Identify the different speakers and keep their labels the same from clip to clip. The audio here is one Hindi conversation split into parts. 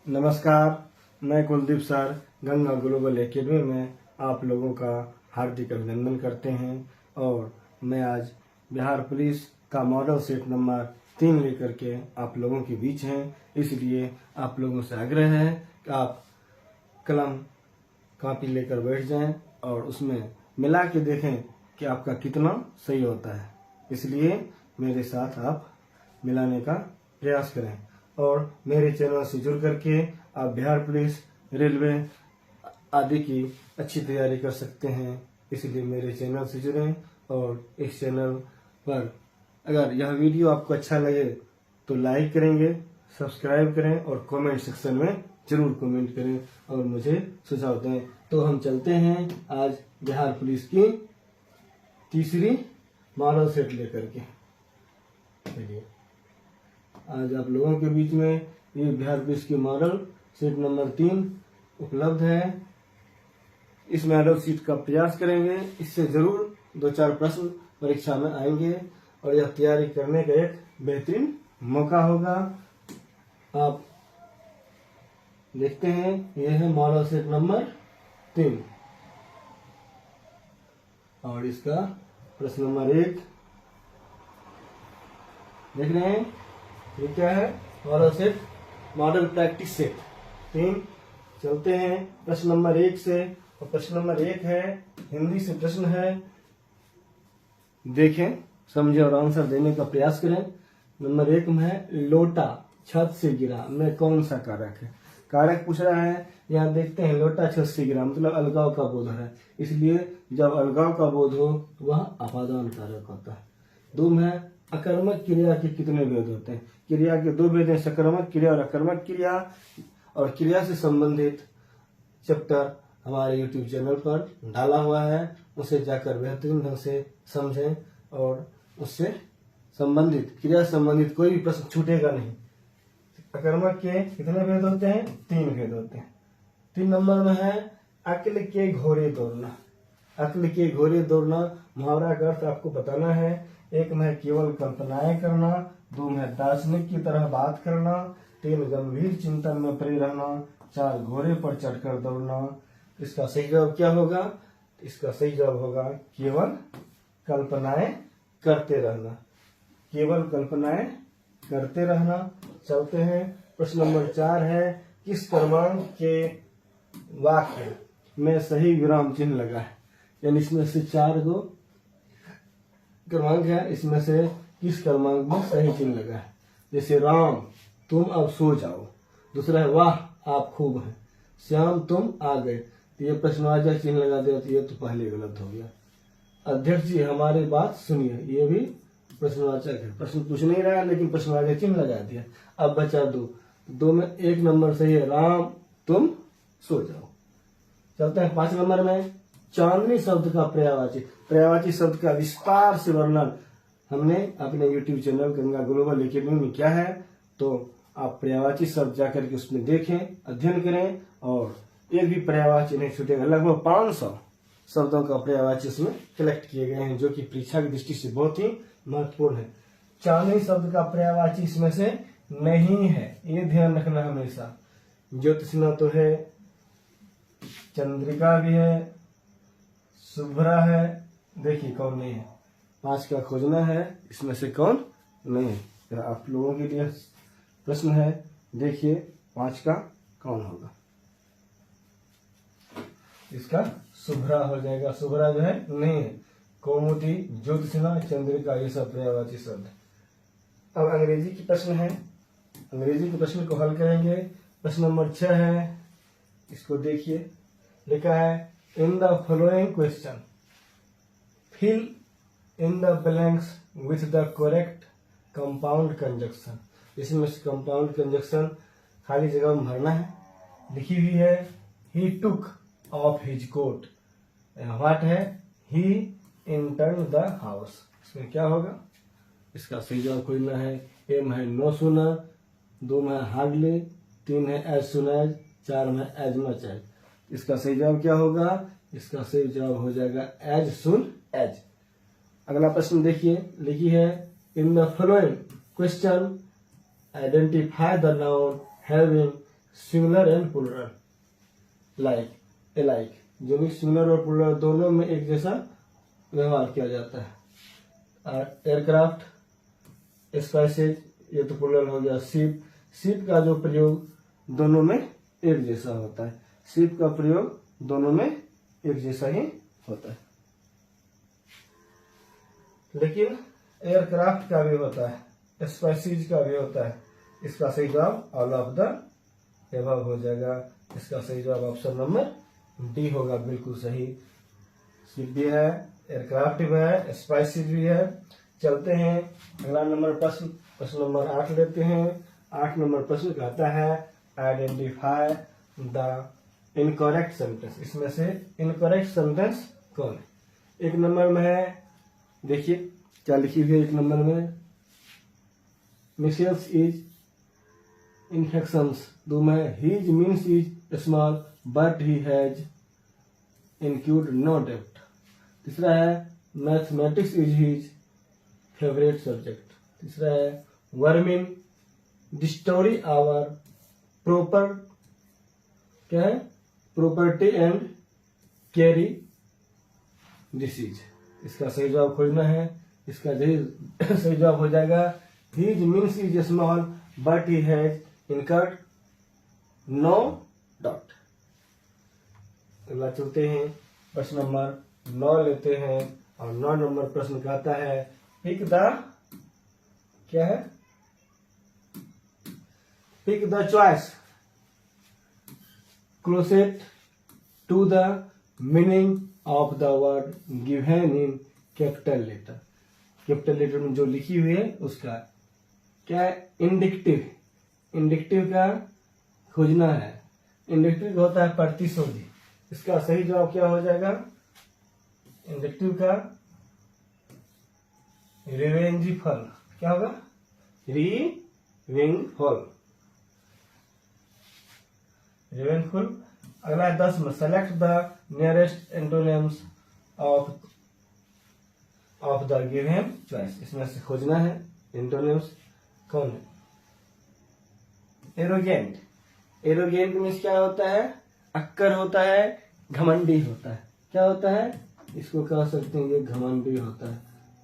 Speaker 1: नमस्कार, मैं Kuldeep sir Ganga global academy में आप लोगों का हार्दिक अभिनंदन करते हैं। और मैं आज बिहार पुलिस का मॉडल सेट नंबर 3 लेकर के आप लोगों के बीच हैं। इसलिए आप लोगों से आग्रह है कि आप कलम कॉपी लेकर बैठ जाएं और उसमें मिला के देखें कि आपका कितना सही होता है। इसलिए मेरे साथ आप मिलाने का प्रयास करें और मेरे चैनल से जुड़ करके आप बिहार पुलिस, रेलवे आदि की अच्छी तैयारी कर सकते हैं। इसलिए मेरे चैनल से जुड़ें और इस चैनल पर अगर यह वीडियो आपको अच्छा लगे तो लाइक करेंगे, सब्सक्राइब करें और कमेंट सेक्शन में जरूर कमेंट करें और मुझे सुझाव दें। तो हम चलते हैं आज बिहार पुलिस की तीसरी मॉडल सेट लेकर के। चलिए, आज आप लोगों के बीच में ये बिहार पुलिस की मॉडल सेट नंबर 3 उपलब्ध है। इस मॉडल सीट का प्रयास करेंगे, इससे जरूर 2-4 प्रश्न परीक्षा में आएंगे और यह तैयारी करने का एक बेहतरीन मौका होगा। आप देखते हैं, यह है मॉडल सेट नंबर 3 और इसका प्रश्न नंबर 1 देख रहे हैं। ये क्या है? Model set, model practice set 3। चलते हैं प्रश्न नंबर 1 से। और प्रश्न नंबर 1 है, हिंदी से प्रश्न है, देखें, समझें और आंसर देने का प्रयास करें। नंबर 1 में है, लोटा छत से गिरा में कौन सा कारक है? कारक पूछ रहा है। यहाँ देखते हैं, लोटा छत से गिरा मतलब अलगाव का बोध है, इसलिए जब अलगाव का बोध हो वह अपादान कारक होता है। 2 में है, अकर्मक क्रिया के कितने भेद होते हैं? क्रिया के 2 भेद हैं, सकर्मक क्रिया और अकर्मक क्रिया। और क्रिया से संबंधित चैप्टर हमारे YouTube चैनल पर डाला हुआ है, उसे जाकर बेहतरीन ढंग से समझें और उससे संबंधित, क्रिया संबंधित कोई भी प्रश्न छूटेगा नहीं। अकर्मक के कितने भेद होते हैं? 3 भेद होते हैं। 3 नंबर में है, अक्ल के घोड़े दौड़ना। अक्ल के घोड़े दौड़ना मुहावरा का अर्थ आपको बताना है। 1 में है, केवल कल्पनाएं करना। 2 में है, दार्शनिक की तरह बात करना। 3 गंभीर चिंतन में पड़े रहना। 4 घोड़े पर चढ़कर दौड़ना। इसका सही जवाब क्या होगा? इसका सही जवाब होगा केवल कल्पनाएं करते रहना। केवल कल्पनाएं करते रहना। चलते हैं, प्रश्न नंबर 4 है, किस क्रमांक के वाक्य में सही विराम चिन्ह लगा है? यानी इसमें से 4 गो क्रमांक है, इसमें से किस क्रमांक में सही चिन्ह लगा है? जैसे राम तुम अब सो जाओ। दूसरा है, वाह आप खूब हैं। श्याम तुम आ गए, तो ये प्रश्नवाचक चिन्ह लगा दिया, तो ये तो पहले गलत हो गया। अध्यक्ष जी हमारी बात सुनिए, ये भी प्रश्नवाचक है, प्रश्न पूछ नहीं रहा है लेकिन प्रश्नवाचक चिन्ह लगा दिया। अब बचा 2 में 1 नंबर सही है, राम तुम सो जाओ। चलते हैं 5 नंबर में, चांदनी शब्द का पर्यायवाची। पर्यायवाची शब्द का विस्तार से वर्णन हमने अपने YouTube channel Ganga global academy में किया है, तो आप पर्यायवाची शब्द जाकर के उसमें देखें, अध्ययन करें और एक भी पर्यायवाची नहीं छूटेगा। लगभग 500 शब्दों का पर्यायवाची इसमें कलेक्ट किए गए हैं, जो कि परीक्षा की दृष्टि से बहुत ही महत्वपूर्ण है। चांदनी शब्द का पर्यायवाची इसमें से नहीं है, ये ध्यान रखना हमेशा। ज्योत्सना तो है, चंद्रिका भी है, शुभ्रा है, देखिए कौन नहीं है। 5 का खोजना है, इसमें से कौन नहीं है? तो आप लोगों के लिए प्रश्न है, देखिए 5 का कौन होगा? इसका शुभ्रा हो जाएगा। शुभ्रा जो है नहीं है। कौमुदी, ज्योत्सना, चंद्रिका, ये सब पर्यायवाची शब्द। अब अंग्रेजी की प्रश्न है, अंग्रेजी के प्रश्न को हल करेंगे। प्रश्न नंबर 6 है, इसको देखिए, लिखा है, in the following question fill in the blanks with the correct compound conjunction. इसमें से कंपाउंड कंजक्शन खाली जगह में भरना है। लिखी हुई है, he took off his coat. What है? He entered the house. इसमें क्या होगा? इसका सही जवाब खोजना है। एम है, नो सूनर। 2 में हार्डली। 3 है, एज सुन एज। 4 में एज मच एज। इसका सही जवाब क्या होगा? इसका सही जवाब हो जाएगा एज सुन एज। अगला प्रश्न देखिए, लिखी है, in the following question identify the noun having similar and plural, like alike, जो भी सिमिलर और प्लूरल दोनों में एक जैसा व्यवहार किया जाता है। एयरक्राफ्ट, स्पाइसेज, ये तो प्लूरल हो गया। शिप, शिप का जो प्रयोग दोनों में एक जैसा होता है, शिप का प्रयोग दोनों में एक जैसा ही होता है। लेकिन एयरक्राफ्ट का भी होता है, स्पाइसेज का भी होता है। इसका सही जवाब ऑल ऑफ द एबव हो जाएगा। इसका सही जवाब ऑप्शन नंबर डी होगा, बिल्कुल सही। शिप भी है, एयरक्राफ्ट भी है, स्पाइसेज भी है। चलते हैं अगला नंबर प्रश्न, प्रश्न नंबर 8 लेते हैं। 8 नंबर प्रश्न कहता है आइडेंटिफाई द इनकरेक्ट सेंटेंस। इसमें से इनकरेक्ट सेंटेंस कौन है? 1 नंबर में है, देखिए क्या लिखी हुई है 1 नंबर में, मिसेल्स इज इन्फेक्शंस। 2 में his means is small but he has included no depth. तीसरा है mathematics is his favourite subject. तीसरा है वर्मिन डिस्टोरी आवर प्रॉपर, क्या है, प्रॉपर्टी एंड कैरी डिसीज। इसका सही जवाब खोजना है। इसका सही जवाब हो जाएगा his means is small but he has incurred no debt. अगला चलते हैं प्रश्न नंबर 9 लेते हैं और 9 नंबर प्रश्न कहता है पिक द, क्या है, pick the choice closest to the meaning of the word given in capital letter. Capital letter में जो लिखी हुई है उसका क्या है, इंडिकेटिव। इंडिकेटिव का खोजना है। इंडिकेटिव होता है प्रतिशोधी। इसका सही जवाब क्या हो जाएगा, इंडिकेटिव का रिवेंजफुल, क्या होगा, रिवेंजफुल, रिवेंजफुल। अगला है 10 में select the nearest antonyms of the given choice. इसमें से खोजना है एंटोनिम्स कौन है। एरोगेंट, एरोगेंट मीन्स क्या होता है, अक्कर होता है, घमंडी होता है। क्या होता है, इसको कह सकते हैं ये घमंडी होता है।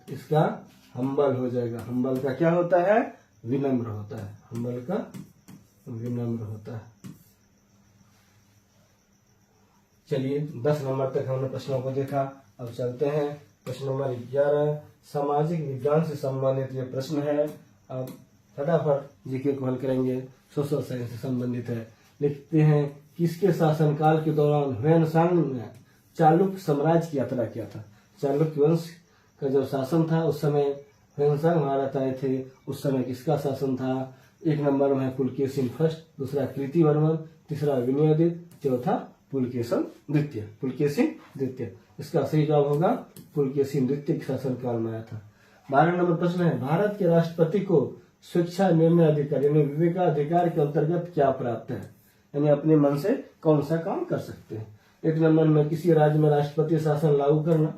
Speaker 1: इसका हम्बल हो जाएगा। हम्बल का क्या होता है, विनम्र होता है। हम्बल का विनम्र होता है। चलिए 10 नंबर तक हमने प्रश्नों को देखा। अब चलते हैं प्रश्न नंबर 11। सामाजिक विज्ञान से संबंधित ये प्रश्न है। अब फटाफट जीके को हल करेंगे। सोशल साइंस से संबंधित है। लिखते हैं किसके शासनकाल के दौरान ह्वेनसांग ने चालुक्य साम्राज्य की यात्रा किया था। चालुक्य वंश का जब शासन था उस समय ह्वेनसांग भारत आए थे। उस समय किसका शासन था। 1 नंबर में है पुलकेशिन फर्स्ट, दूसरा कीर्तिवर्मन, तीसरा विनयादित्य, चौथा पुलकेशिन द्वितीय। पुलकेशिन द्वितीय, इसका सही जवाब होगा पुलकेशिन द्वितीय के शासनकाल में आया था। 12 नंबर प्रश्न है भारत के राष्ट्रपति को स्वेच्छा निर्णय अधिकार यानी विवेकाधिकार के अंतर्गत क्या प्राप्त है, यानी अपने मन से कौन सा काम कर सकते हैं। 1 नंबर में किसी राज्य में राष्ट्रपति शासन लागू करना,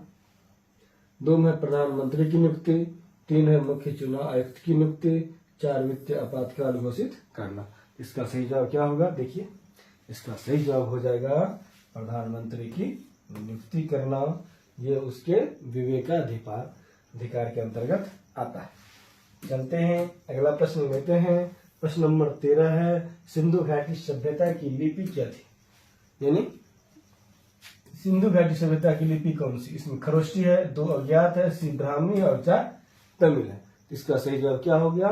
Speaker 1: 2 में प्रधानमंत्री की नियुक्ति, 3 है मुख्य चुनाव आयुक्त की नियुक्ति, 4 वित्तीय आपातकाल घोषित करना। इसका सही जवाब क्या होगा, देखिए इसका सही जवाब हो जाएगा प्रधानमंत्री की नियुक्ति करना। ये उसके विवेकाधिकार के अंतर्गत आता है। चलते हैं अगला प्रश्न लेते हैं। प्रश्न नंबर 13 है सिंधु घाटी सभ्यता की लिपि क्या थी, यानी सिंधु घाटी सभ्यता की लिपि कौन सी। इसमें खरोष्टी है, 2 अज्ञात है, सी ब्राह्मी और 4 तमिल है। इसका सही जवाब क्या हो गया,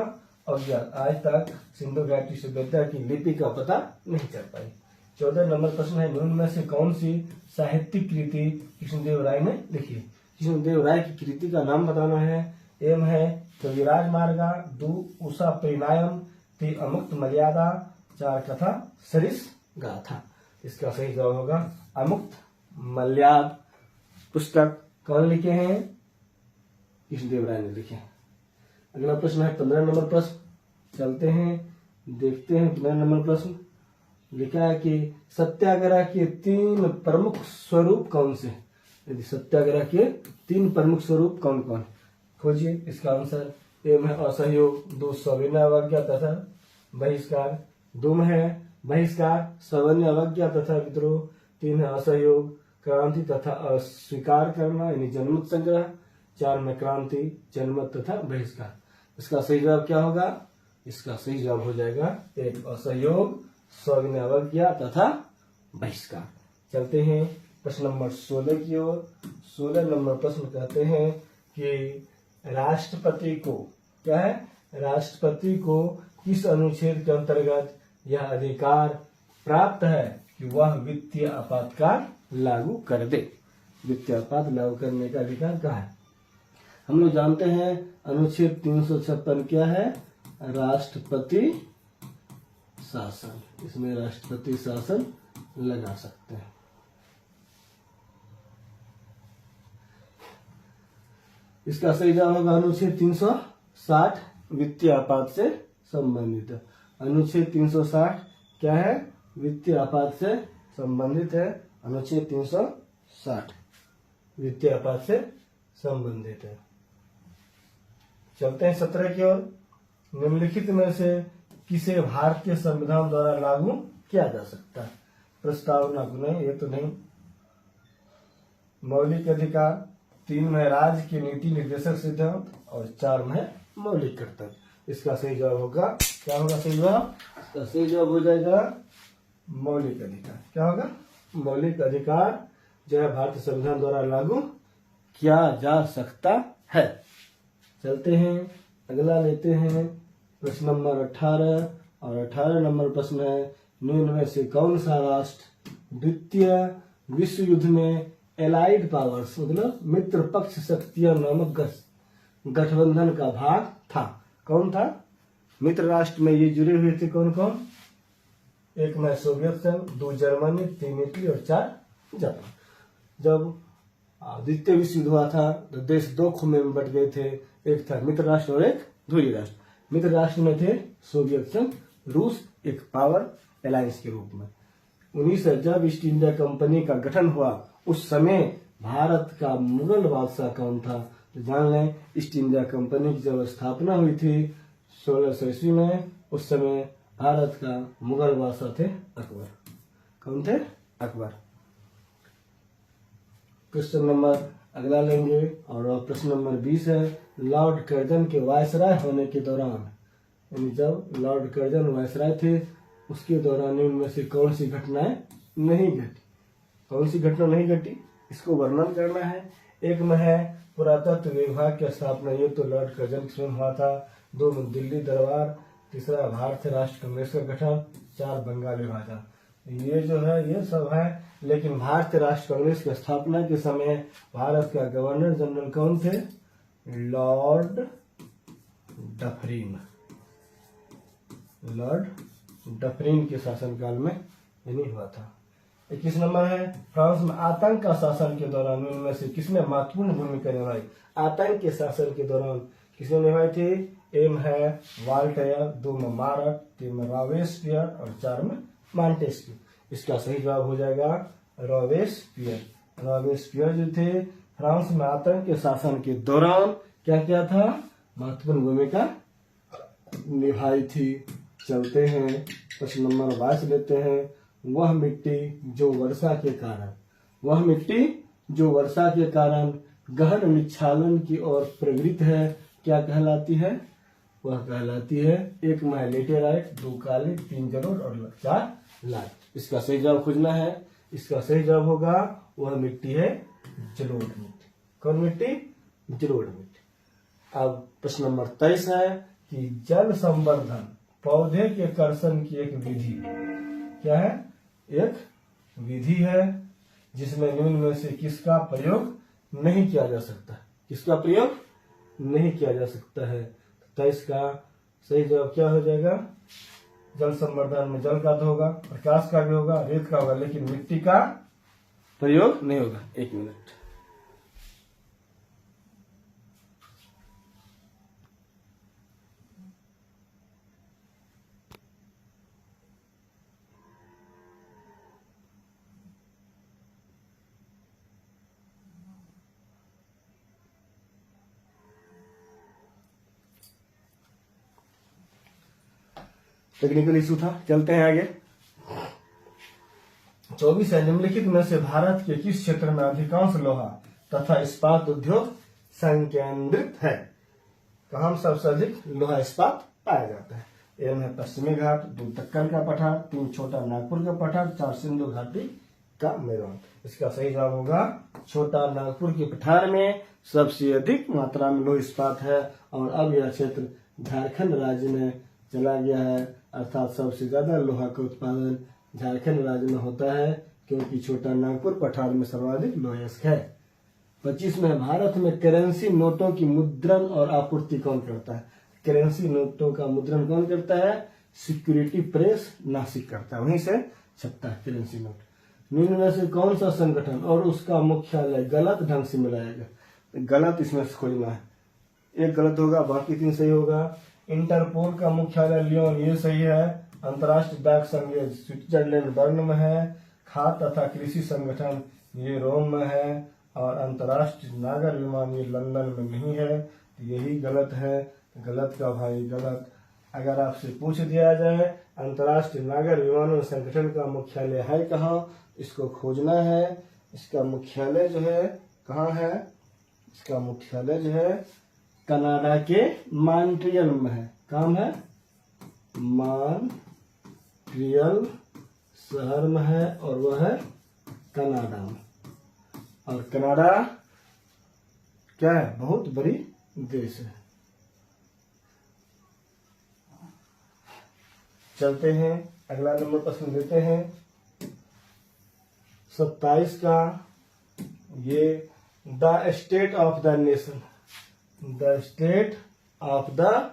Speaker 1: अज्ञात। आज तक सिंधु घाटी सभ्यता की लिपि का पता नहीं चल पाई। 14 नंबर प्रश्न है निम्न में से कौन सी साहित्यिक कृति कृष्णदेव राय ने लिखी। कृष्णदेव राय की कृति का नाम बताना है। एम है कविराज मार्गा, 2 उषा परिणायम, 3 अमुक्त मर्यादा, 4 कथा सरिस गाथा। इसका सही जवाब होगा अमुक्त मर्याद। पुस्तक कौन लिखे हैं, कृष्णदेव राय ने लिखे हैं। अगला प्रश्न है 15 नंबर प्रश्न। चलते हैं देखते हैं 15 नंबर प्रश्न। लिखा है कि सत्याग्रह के 3 प्रमुख स्वरूप कौन से। यदि सत्याग्रह के 3 प्रमुख स्वरूप कौन कौन, खोजिए इसका आंसर। ए में असहयोग, 2 सविनय अवज्ञा तथा बहिष्कार, 2 में है बहिष्कार, सवर्ण अवज्ञा तथा विद्रोह। 3 है असहयोग, क्रांति तथा अस्वीकार करना यानी जनमत संग्रह। 4 में क्रांति, जनमत तथा बहिष्कार। इसका सही जवाब क्या होगा? इसका सही जवाब हो जाएगा 1 असहयोग, सविनय अवज्ञा तथा बहिष्कार। चलते हैं प्रश्न नंबर 16 की ओर। 16 नंबर प्रश्न कहते हैं कि राष्ट्रपति को क्या है? राष्ट्रपति को किस अनुच्छेद के अंतर्गत यह अधिकार प्राप्त है कि वह वित्तीय आपातकाल लागू कर दे? वित्तीय आपात लागू करने का अधिकार कहाँ है? हम लोग जानते हैं अनुच्छेद 356 क्या है? राष्ट्रपति शासन। इसमें राष्ट्रपति शासन लगा सकते हैं। इसका सही जवाब होगा अनुच्छेद 360 वित्तीय आपात से संबंधित है। अनुच्छेद 360 क्या है? वित्तीय आपात से संबंधित है। अनुच्छेद 360 वित्तीय आपात से संबंधित है। चलते हैं 17 की ओर। निम्नलिखित में से किसे भारतीय संविधान द्वारा लागू किया जा सकता है? प्रस्तावना को नहीं, ये तो नहीं। मौलिक अधिकार, 3 में राज्य की नीति निर्देशक सिद्धांत और 4 में मौलिक कर्तव्य। इसका सही जवाब होगा, क्या होगा सही जवाब? इसका सही जवाब हो जाएगा मौलिक अधिकार। क्या होगा? मौलिक अधिकार जो है भारतीय संविधान द्वारा लागू किया जा सकता है। चलते हैं अगला लेते हैं प्रश्न नंबर 18 और 18 नंबर प्रश्न है निम्न में से कौन सा राष्ट्र द्वितीय विश्व युद्ध में एलाइड पावर्स मतलब मित्र पक्ष शक्तियां नामक गठबंधन का भाग था? कौन था? मित्र राष्ट्र में ये जुड़े हुए थे कौन कौन? 1 में सोवियत संघ, 2 जर्मनी, 3 इटली और 4 जापान। जब द्वितीय विश्व युद्ध हुआ था तो देश 2 खुमे में बट गए थे। एक था मित्र राष्ट्र और एक ध्रुवीय राष्ट्र। मित्र राष्ट्र में थे सोवियत संघ, रूस एक पावर अलायंस के रूप में। 19 जब ईस्ट इंडिया कंपनी का गठन हुआ उस समय भारत का मुगल बादशाह कौन था? तो जान लें, ईस्ट इंडिया कंपनी की जब स्थापना हुई थी 1600 ईस्वी में, उस समय भारत का मुगल बादशाह थे अकबर। कौन थे? अकबर। क्वेश्चन नंबर अगला लेंगे और प्रश्न नंबर 20 है लॉर्ड कर्जन के वायसराय होने के दौरान, यानी जब लॉर्ड कर्जन वायसराय थे उसके दौरान इनमें से कौन सी घटनाएं नहीं घटी? कौन सी घटना नहीं घटी इसको वर्णन करना है। 1 में है पुरातत्व विभाग की स्थापना, ये तो लॉर्ड कर्जन के समय हुआ था। 2 में दिल्ली दरबार। 3 भारतीय राष्ट्र कांग्रेस का गठन। 4 बंगाल विभाजन। ये जो है ये सब है, लेकिन भारतीय राष्ट्र कांग्रेस की स्थापना के समय भारत का गवर्नर जनरल कौन थे? Lord Dufferin. लॉर्ड डफरिन के शासनकाल में यही हुआ था। 21 नंबर है फ्रांस में आतंक का शासन के दौरान उनमें से किसने महत्वपूर्ण भूमिका निभाई? आतंक के शासन के दौरान किसने निभाई थी? 1 है वाल्टेयर, 2 में मारक, 3 में रॉबेस्पियर और 4 में मॉन्टेस्क्यू। इसका सही जवाब हो जाएगा रॉबेस्पियर। रॉबेस्पियर जो थे फ्रांस में आतंक के शासन के दौरान क्या किया था? महत्वपूर्ण भूमिका निभाई थी। चलते हैं प्रश्न नंबर 22 लेते हैं वह मिट्टी जो वर्षा के कारण, वह मिट्टी जो वर्षा के कारण गहन निच्छालन की ओर प्रवृत्त है क्या कहलाती है? वह कहलाती है 1 में लेटेराइट, 2 काली, 3 जलोढ़ और 4 लाल। इसका सही जवाब खोजना है। इसका सही जवाब होगा वह मिट्टी है जलोढ़ मिट्टी। कौन मिट्टी? जलोढ़ मिट्टी। अब प्रश्न नंबर 23 है कि जल संवर्धन पौधे के कर्षण की एक विधि क्या है? एक विधि है जिसमें निम्न में से किसका प्रयोग नहीं किया जा सकता? किसका प्रयोग नहीं किया जा सकता है? तो इसका सही जवाब क्या हो जाएगा? जल संवर्धन में जल का तो होगा, प्रकाश का भी होगा, रेत का होगा, लेकिन मिट्टी का प्रयोग नहीं होगा। 1 मिनट। टेक्निकल इशू था। चलते हैं आगे। 24 है, निम्नलिखित में से भारत के किस क्षेत्र में अधिकांश लोहा तथा इस्पात उद्योग संकेंद्रित है? कहाँ सबसे अधिक लोहा इस्पात पाया जाता है? ए में पश्चिमी घाट, 2 दक्कन का पठार, 3 छोटा नागपुर का पठार, 4 सिंधु घाटी का मैदान। इसका सही जवाब होगा छोटा नागपुर के पठार में सबसे अधिक मात्रा में लोह इस्पात है। और अब यह क्षेत्र झारखंड राज्य में चला गया है, अर्थात सबसे ज्यादा लोहा का उत्पादन झारखंड राज्य में होता है, क्योंकि छोटा नागपुर पठार में सर्वाधिक लोहयस्क है। 25 में भारत में करेंसी नोटों की मुद्रण और आपूर्ति कौन करता है? करेंसी नोटों का मुद्रण कौन करता है? सिक्योरिटी प्रेस नासिक करता है, वहीं से छपता है करेंसी नोट। निम्न में से कौन सा संगठन और उसका मुख्यालय गलत ढंग से मिलाया गया? गलत इसमें से खोजना है, एक गलत होगा बाकी 3 सही होगा। इंटरपोल का मुख्यालय लियोन, ये सही है। अंतर्राष्ट्रीय डाक संघ स्विट्जरलैंड बर्न में है। खाद्य तथा कृषि संगठन ये रोम में है। और अंतर्राष्ट्रीय नागर विमान ये लंदन में नहीं है, तो यही गलत है। गलत का भाई गलत। अगर आपसे पूछ दिया जाए अंतर्राष्ट्रीय नागर विमानन संगठन का मुख्यालय है कहाँ, इसको खोजना है। इसका मुख्यालय जो है कहाँ है? इसका मुख्यालय जो है कनाडा के मॉन्ट्रियल में है। काम है मॉन्ट्रियल शहर में है और वह है कनाडा में। और कनाडा क्या है? बहुत बड़ी देश है। चलते हैं अगला नंबर प्रश्न देते हैं 27 का। ये the state of the nation, the state of the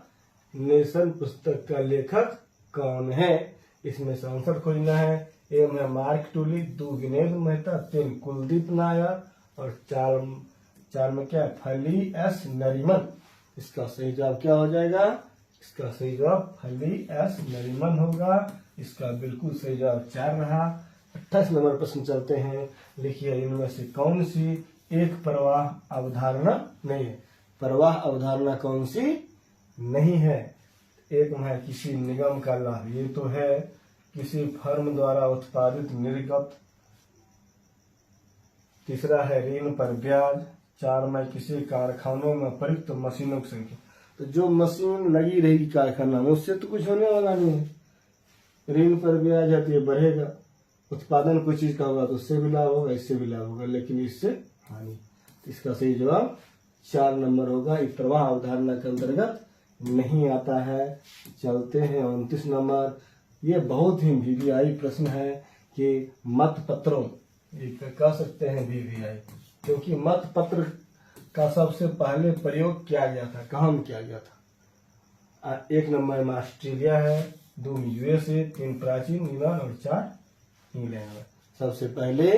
Speaker 1: nation पुस्तक का लेखक कौन है? इसमें से आंसर खोजना है। ए में मार्क टूली, 2 विनेद मेहता, 3 कुलदीप नायर और 4 में क्या? फली एस नरीमन। इसका सही जवाब क्या हो जाएगा? इसका सही जवाब फली एस नरीमन होगा। इसका बिल्कुल सही जवाब 4 रहा। 28 नंबर प्रश्न चलते हैं। लिखिए इनमें से कौन सी एक प्रवाह अवधारणा नहीं है? प्रवाह अवधारणा कौन सी नहीं है? एक में है किसी निगम का लाभ, ये तो है। किसी फर्म द्वारा उत्पादित निर्गत। तीसरा है ऋण पर ब्याज। 4 में किसी कारखानों में प्रयुक्त मशीनों की संख्या। तो जो मशीन लगी रहेगी कारखाना में उससे तो कुछ होने वाला नहीं है। ऋण पर ब्याज है तो ये बढ़ेगा, उत्पादन कोई चीज का होगा तो उससे भी लाभ होगा, इससे भी लाभ होगा, लेकिन इससे हानि। इसका सही जवाब 4 नंबर होगा। एक प्रवाह अवधारणा के अंतर्गत नहीं आता है। चलते हैं 29 नंबर। ये बहुत ही वीवीआई प्रश्न है कि मत पत्रों, ये कह सकते हैं वीवीआई, क्योंकि मत पत्र का सबसे पहले प्रयोग किया गया था, कहाँ में किया गया था? 1 नंबर में ऑस्ट्रेलिया है, 2 में यूएसए, 3 प्राचीन यूनान और 4 इंग्लैंड में। सबसे पहले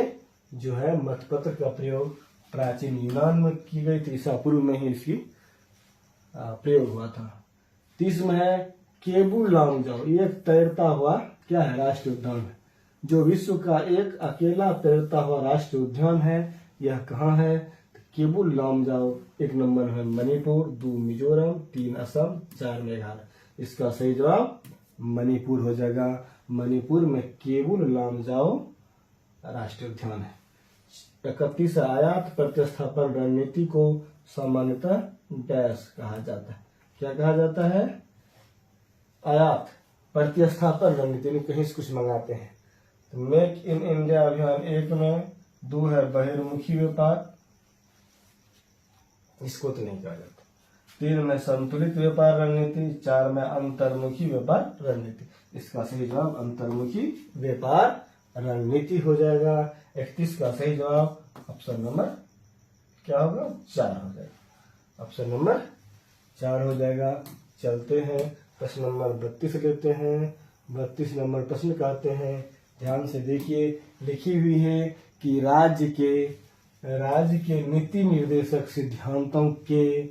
Speaker 1: जो है मतपत्र का प्रयोग प्राचीन यूनान में की गई थी, ईसा पूर्व में ही इसकी प्रयोग हुआ था। 30 में है केबू लामजाओ, ये तैरता हुआ क्या है? राष्ट्रीय उद्यान है, जो विश्व का एक अकेला तैरता हुआ राष्ट्रीय उद्यान है। यह कहाँ है? केबू लामजाओ 1 नंबर है मणिपुर, 2 मिजोरम, 3 असम, 4 मेघालय। इसका सही जवाब मणिपुर हो जाएगा। मणिपुर में केबुल लामजाओ राष्ट्रीय उद्यान है। 31 आयात प्रतिस्थापन रणनीति को सामान्यतः डैश कहा जाता है। क्या कहा जाता है? आयात प्रतिस्थापन रणनीति में कहीं से कुछ मंगाते हैं। तो मेक इन इंडिया अभियान 1 में, 2 है बहिर्मुखी व्यापार, इसको तो नहीं कहा जाता। 3 में संतुलित व्यापार रणनीति, 4 में अंतर्मुखी व्यापार रणनीति। इसका सही जवाब अंतर्मुखी व्यापार रणनीति हो जाएगा। 31 का सही जवाब ऑप्शन नंबर क्या होगा? 4 हो जाएगा। ऑप्शन नंबर 4 हो जाएगा। चलते हैं प्रश्न नंबर 32 लेते हैं। 32 नंबर प्रश्न कहते हैं, ध्यान से देखिए, लिखी हुई है कि राज्य के नीति निर्देशक सिद्धांतों के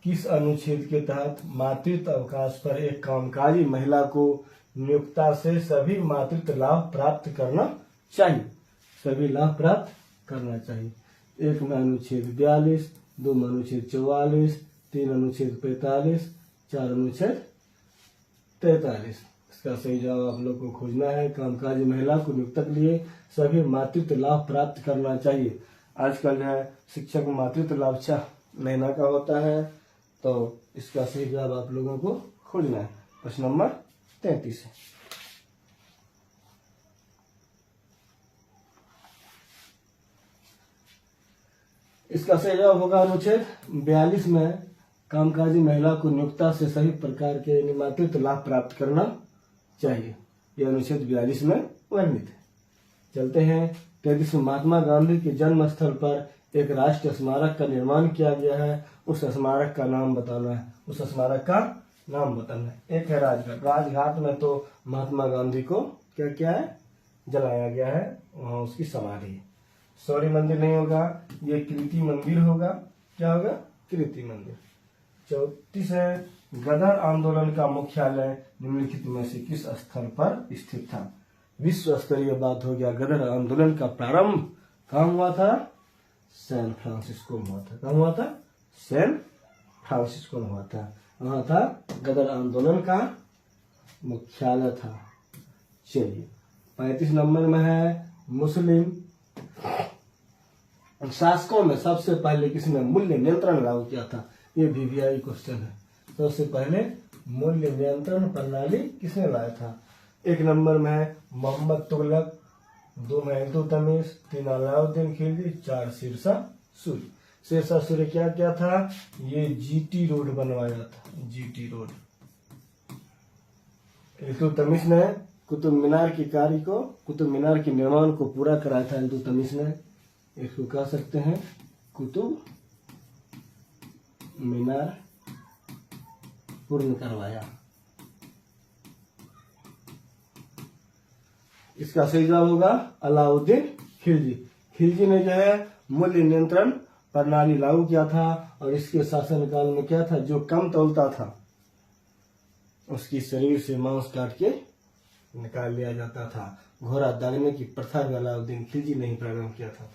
Speaker 1: किस अनुच्छेद के तहत मातृत्व अवकाश पर एक कामकाजी महिला को नियोक्ता से सभी मातृत्व लाभ प्राप्त करना चाहिए? सभी लाभ प्राप्त करना चाहिए। 1 में अनुच्छेद 42, 2 में अनुच्छेद 44, 3 अनुच्छेद 45, 4 अनुच्छेद 43। इसका सही जवाब आप लोग को खोजना है। कामकाजी महिला को नियुक्ति के लिए सभी मातृत्व लाभ प्राप्त करना चाहिए। आजकल जो है शिक्षक को मातृत्व लाभ 6 महीना का होता है, तो इसका सही जवाब आप लोगों को खोजना है। प्रश्न नंबर 33 है। इसका सही जवाब होगा अनुच्छेद 42 में कामकाजी महिला को नियोक्ता से सभी प्रकार के मातृत्व लाभ प्राप्त करना चाहिए। यह अनुच्छेद 42 में वर्णित है। चलते हैं 33 में महात्मा गांधी के जन्म स्थल पर एक राष्ट्रीय स्मारक का निर्माण किया गया है। उस स्मारक का नाम बताना है। उस स्मारक का नाम बताना है। एक है राजघाट। राजघाट में तो महात्मा गांधी को क्या क्या है, जलाया गया है, वहां उसकी समाधि है। शौर्य मंदिर नहीं होगा, ये कीर्ति मंदिर होगा। क्या होगा? कीर्ति मंदिर। 34 है गदर आंदोलन का मुख्यालय निम्नलिखित में से किस स्थल पर स्थित था? विश्व स्तरीय बात हो गया। गदर आंदोलन का प्रारंभ कहाँ हुआ था? सैन फ्रांसिस्को में हुआ था। कहाँ हुआ था? सैन फ्रांसिस्को में हुआ था। वहां था गदर आंदोलन का मुख्यालय था। चलिए 35 नंबर में है मुस्लिम शासकों में सबसे पहले किसने मूल्य नियंत्रण लागू किया था? ये VVI क्वेश्चन है। सबसे पहले मूल्य नियंत्रण प्रणाली किसने लाया था? 1 नंबर में है मोहम्मद तुगलक, 2 में इल्तुतमिश, 3 अलाउद्दीन खिलजी, 4 शेरशाह सूरी। शेरशाह सूरी क्या क्या था? ये GT रोड बनवाया था। GT road. इल्तुतमिश ने कुतुब मीनार की कार्य को, कुतुब मीनार के निर्माण को पूरा कराया था। इल्तुतमिश ने, इसको कह सकते हैं कुतुब मीनार पूर्ण करवाया। इसका सही जवाब होगा अलाउद्दीन खिलजी। खिलजी ने जो है मूल्य नियंत्रण प्रणाली लागू किया था और इसके शासनकाल में क्या था? जो कम तौलता था उसकी शरीर से मांस काट के निकाल लिया जाता था। घोड़ा दागने की प्रथा में अलाउद्दीन खिलजी ने ही प्रारंभ किया था।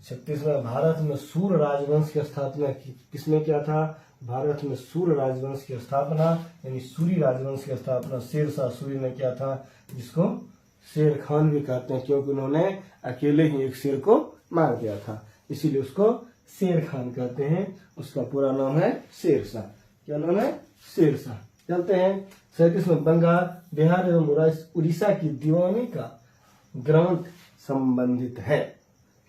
Speaker 1: 36 में भारत में सूर्य राजवंश की स्थापना किसने किया था? भारत में सूर्य राजवंश की स्थापना यानी सूरी राजवंश की स्थापना शेरशाह सूरी ने किया था, जिसको शेर खान भी कहते हैं, क्योंकि उन्होंने अकेले ही एक शेर को मार दिया था, इसीलिए उसको शेर खान कहते हैं। उसका पूरा नाम है शेरशाह। क्या नाम है? शेरशाह। चलते हैं 37 में बंगाल, बिहार एवं उड़ीसा की दीवानी का ग्रंथ संबंधित है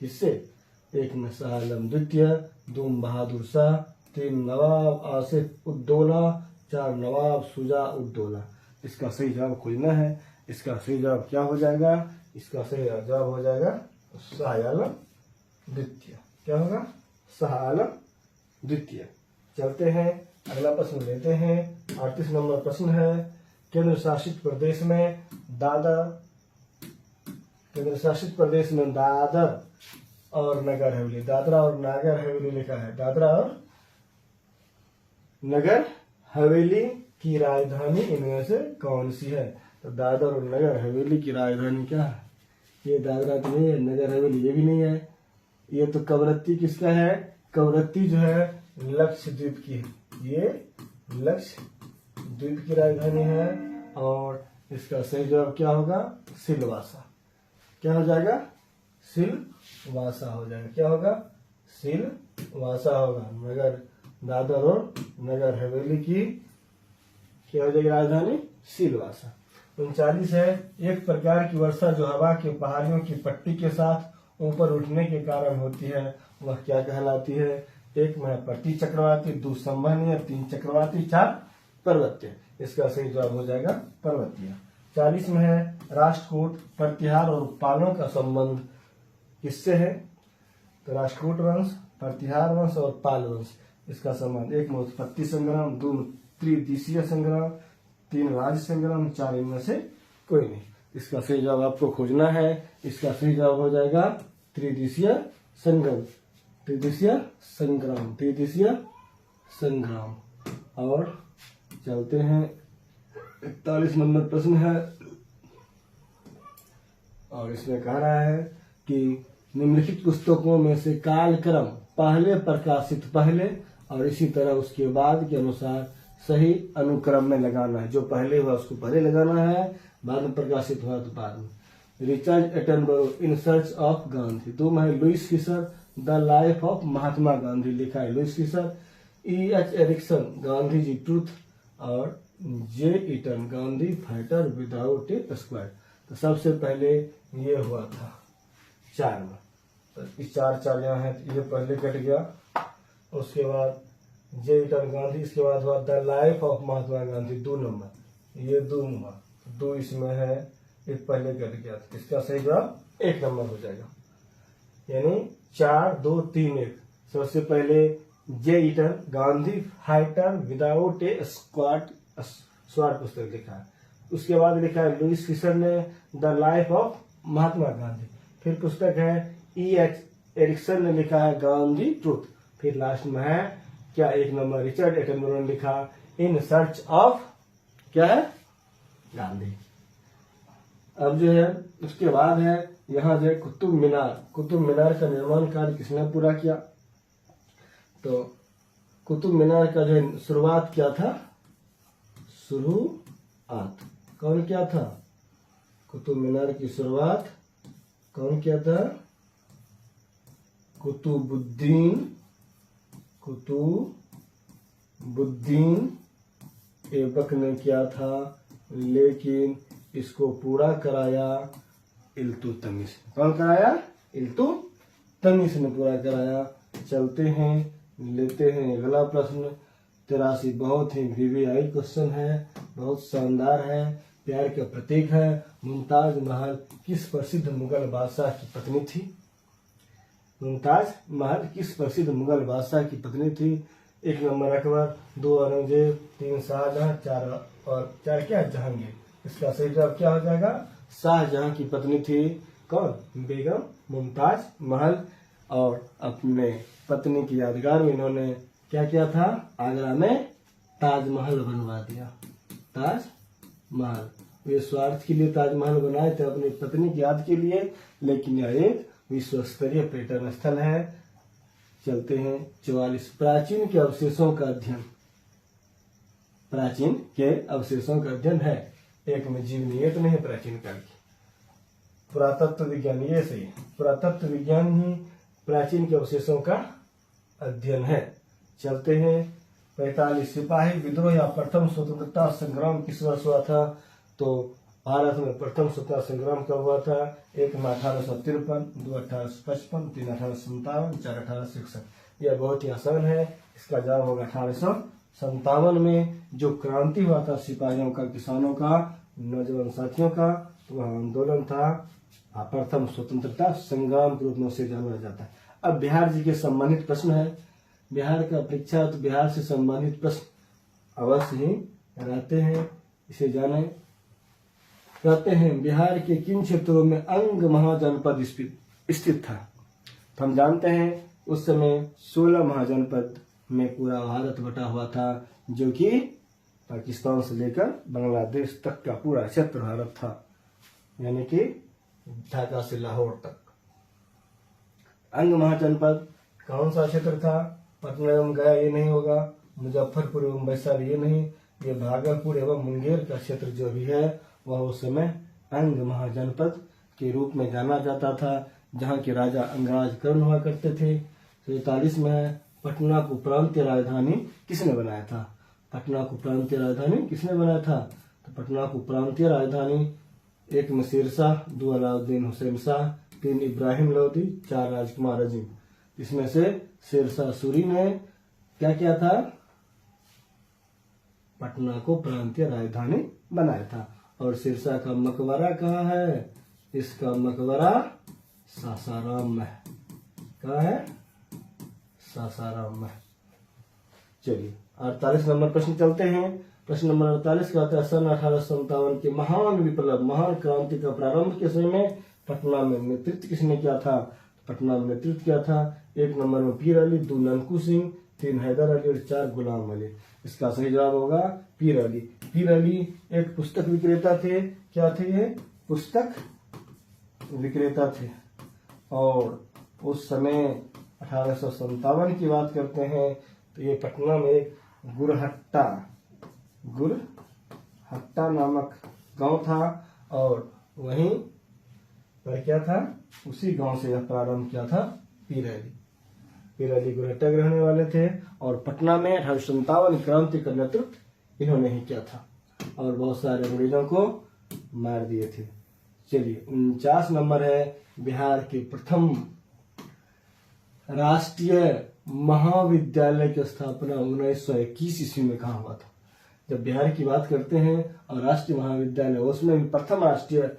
Speaker 1: किससे? 1 में शाह आलम द्वितीय, 2 बहादुर शाह, 3 नवाब आसिफ उद्दौला, 4 नवाब शुजा उद्दौला। इसका सही जवाब खोजना है। इसका सही जवाब क्या हो जाएगा? इसका सही जवाब हो जाएगा शाह आलम द्वितीय। क्या होगा? शाह आलम द्वितीय। चलते हैं अगला प्रश्न लेते हैं। 38 नंबर प्रश्न है केंद्र शासित प्रदेश में दादर और नगर हवेली, दादरा और नगर हवेली लिखा है। दादरा और नगर हवेली की राजधानी इनमें से कौन सी है? तो दादर और नगर हवेली की राजधानी क्या है? ये दादरा तो नहीं है, नगर हवेली ये भी नहीं है। ये तो कवरत्ती किसका है? कवरत्ती जो है लक्षद्वीप की है। ये लक्षद्वीप की राजधानी है। और इसका सही जवाब क्या होगा? सिलवासा। क्या हो जाएगा? सिलवासा हो जाएगा। क्या होगा? सिलवासा होगा। नगर दादर और नगर हवेली की क्या हो जाएगी राजधानी? सिलवासा। 39 है एक प्रकार की वर्षा जो हवा के पहाड़ियों की पट्टी के साथ ऊपर उठने के कारण होती है, वह क्या कहलाती है? 1 में पट्टी चक्रवाती, 2 संवहनीय, 3 चक्रवाती, 4 पर्वतीय। इसका सही जवाब हो जाएगा पर्वतीय। 40 में है राष्ट्रकूट, प्रतिहार और पालों का संबंध किससे है? तो राष्ट्रकूट वंश, प्रतिहार वंश और पाल वंश। इसका संबंध 1 में उत्पत्ति संग्राम, 2 में त्रिदिशीय संग्राम, 3 राज्य संग्राम, 4 इनमें से कोई नहीं। इसका सही जवाब आपको खोजना है। इसका सही जवाब हो जाएगा त्रिदिशीय संग्राम। त्रिदिशीय संग्राम, त्रिदिशीय संग्राम। और चलते हैं 41 नंबर प्रश्न है और इसमें कह रहा है कि निम्नलिखित पुस्तकों में से कालक्रम पहले प्रकाशित पहले और इसी तरह उसके बाद के अनुसार सही अनुक्रम में लगाना है। जो पहले हुआ उसको पहले लगाना है, बाद में प्रकाशित हुआ तो बाद में। Richard Attenborough in search of Gandhi. 2 में है Louis Fischer the life of Mahatma Gandhi, लिखा है Louis Fischer. E.H. Erikson Gandhi ji truth, और J Eaton Gandhi fighter without a squad. तो सबसे पहले ये हुआ था 4 में, तो 4 यहाँ है, तो ये पहले कट गया। उसके बाद जे ईटन गांधी, इसके बाद हुआ the life of Mahatma Gandhi 2 number, ये 2 हुआ, 2 इसमें है, एक पहले कट गया, तो इसका सही जवाब 1 नंबर हो जाएगा। यानी 4 2 3 1। सबसे पहले J Eaton Gandhi fighter without a squad पुस्तक लिखा है। उसके बाद लिखा है लुइस फिशर ने the life of Mahatma Gandhi. फिर पुस्तक है E.H. एरिक्सन ने लिखा है गांधी ट्रूथ। फिर लास्ट में है क्या 1 नंबर रिचर्ड एटनबरो ने लिखा इन सर्च ऑफ क्या है गांधी। अब जो है उसके बाद है यहाँ जो है कुतुब मीनार। कुतुब मीनार का निर्माण कार्य किसने पूरा किया? तो कुतुब मीनार का जो शुरुआत क्या था? शुरुआत कौन किया था? कुतुब मीनार की शुरुआत कौन किया था? कुतुबुद्दीन ऐबक ने किया था, लेकिन इसको पूरा कराया इल्तुतमिश। कौन कराया? इल्तुतमिश ने पूरा कराया। चलते हैं, लेते हैं अगला प्रश्न 83। बहुत ही VVI क्वेश्चन है, बहुत शानदार है, प्यार का प्रतीक है। मुमताज महल किस प्रसिद्ध मुगल बादशाह की पत्नी थी? मुमताज महल किस प्रसिद्ध मुगल बादशाह की पत्नी थी? 1 नंबर अकबर, 2 औरंगजेब, 3 शाहजहां, 4 क्या जहांगीर। इसका सही जवाब क्या हो जाएगा? शाहजहां की पत्नी थी कौन? बेगम मुमताज महल। और अपने पत्नी की यादगार में इन्होंने क्या किया था? आगरा में ताजमहल बनवा दिया। ताजमहल, वे स्वार्थ के लिए ताजमहल बनाए थे अपनी पत्नी की याद के लिए, लेकिन यह एक विश्व स्तरीय पर्यटन स्थल है। चलते हैं 44। प्राचीन के अवशेषों का अध्ययन। प्राचीन के अवशेषों का अध्ययन है। एक में जीवनीयत नहीं है प्राचीन काल की। पुरातत्व विज्ञान, ये सही है, पुरातत्व विज्ञान ही प्राचीन के अवशेषों का अध्ययन है। चलते हैं 45। सिपाही विद्रोह या प्रथम स्वतंत्रता संग्राम किस वर्ष हुआ था? तो भारत में प्रथम स्वतंत्रता संग्राम कब हुआ था? 1 में 1853, 2 1855, 3 1857, 4 1861। यह बहुत ही आसान है, इसका जवाब होगा 1857 में। जो क्रांति हुआ था सिपाहियों का, किसानों का, नौजवान साथियों का, वह आंदोलन था प्रथम स्वतंत्रता संग्राम के रूप में उसे जाना जाता है। अब बिहार जी के संबंधित प्रश्न है। बिहार का परीक्षा तो बिहार से संबंधित प्रश्न अवश्य ही रहते हैं, इसे जाने। कहते हैं बिहार के किन क्षेत्रों में अंग महाजनपद स्थित था? तो हम जानते हैं उस समय 16 महाजनपद में पूरा भारत बटा हुआ था, जो कि पाकिस्तान से लेकर बांग्लादेश तक का पूरा क्षेत्र भारत था, यानी कि ढाका से लाहौर तक। अंग महाजनपद कौन सा क्षेत्र था? पटना एवं गया ये नहीं होगा, मुजफ्फरपुर एवं वैशाली ये नहीं, ये भागलपुर एवं मुंगेर का क्षेत्र जो भी है वह उस समय अंग महाजनपद के रूप में जाना जाता था, जहाँ के राजा अंगराज कर्ण हुआ करते थे। 43 में पटना को प्रांतीय राजधानी किसने बनाया था? पटना को प्रांतीय राजधानी किसने बनाया था? तो पटना को प्रांतीय राजधानी 1 में शेरशाह, 2 अलाउद्दीन हुसैन शाह, 3 इब्राहिम लोदी, 4 राजकुमार अजीम। इसमें से शेरशाह सूरी ने क्या किया था? पटना को प्रांतीय राजधानी बनाया था। और शेरशाह का मकबरा कहाँ है? इसका मकबरा सासाराम में। कहाँ है? सासाराम में। चलिए 48 नंबर प्रश्न चलते हैं। प्रश्न नंबर 48 कहता है सन 1857 के महान विप्लव, महान क्रांति का प्रारंभ के समय में पटना में नेतृत्व किसने किया था? पटना में नेतृत्व किया था 1 नंबर में पीर अली, 2 ननकू सिंह, 3 हैदर अली और 4 गुलाम अली। इसका सही जवाब होगा पीर अली। पीर अली एक पुस्तक विक्रेता थे। क्या थे ये? पुस्तक विक्रेता थे। और उस समय 1857 की बात करते हैं तो ये पटना में एक गुरहट्टा नामक गांव था और वहीं पर क्या था, उसी गांव से यह प्रारंभ किया था पीर अली गुरहट्टा के रहने वाले थे और पटना में 1857 क्रांति का नेतृत्व इन्होंने ही किया था और बहुत सारे अंग्रेजों को मार दिए थे। चलिए 49 नंबर है, बिहार के प्रथम राष्ट्रीय महाविद्यालय की स्थापना 1921 ईस्वी में कहाँ हुआ था। जब बिहार की बात करते हैं और राष्ट्रीय महाविद्यालय, उसमें भी प्रथम राष्ट्रीय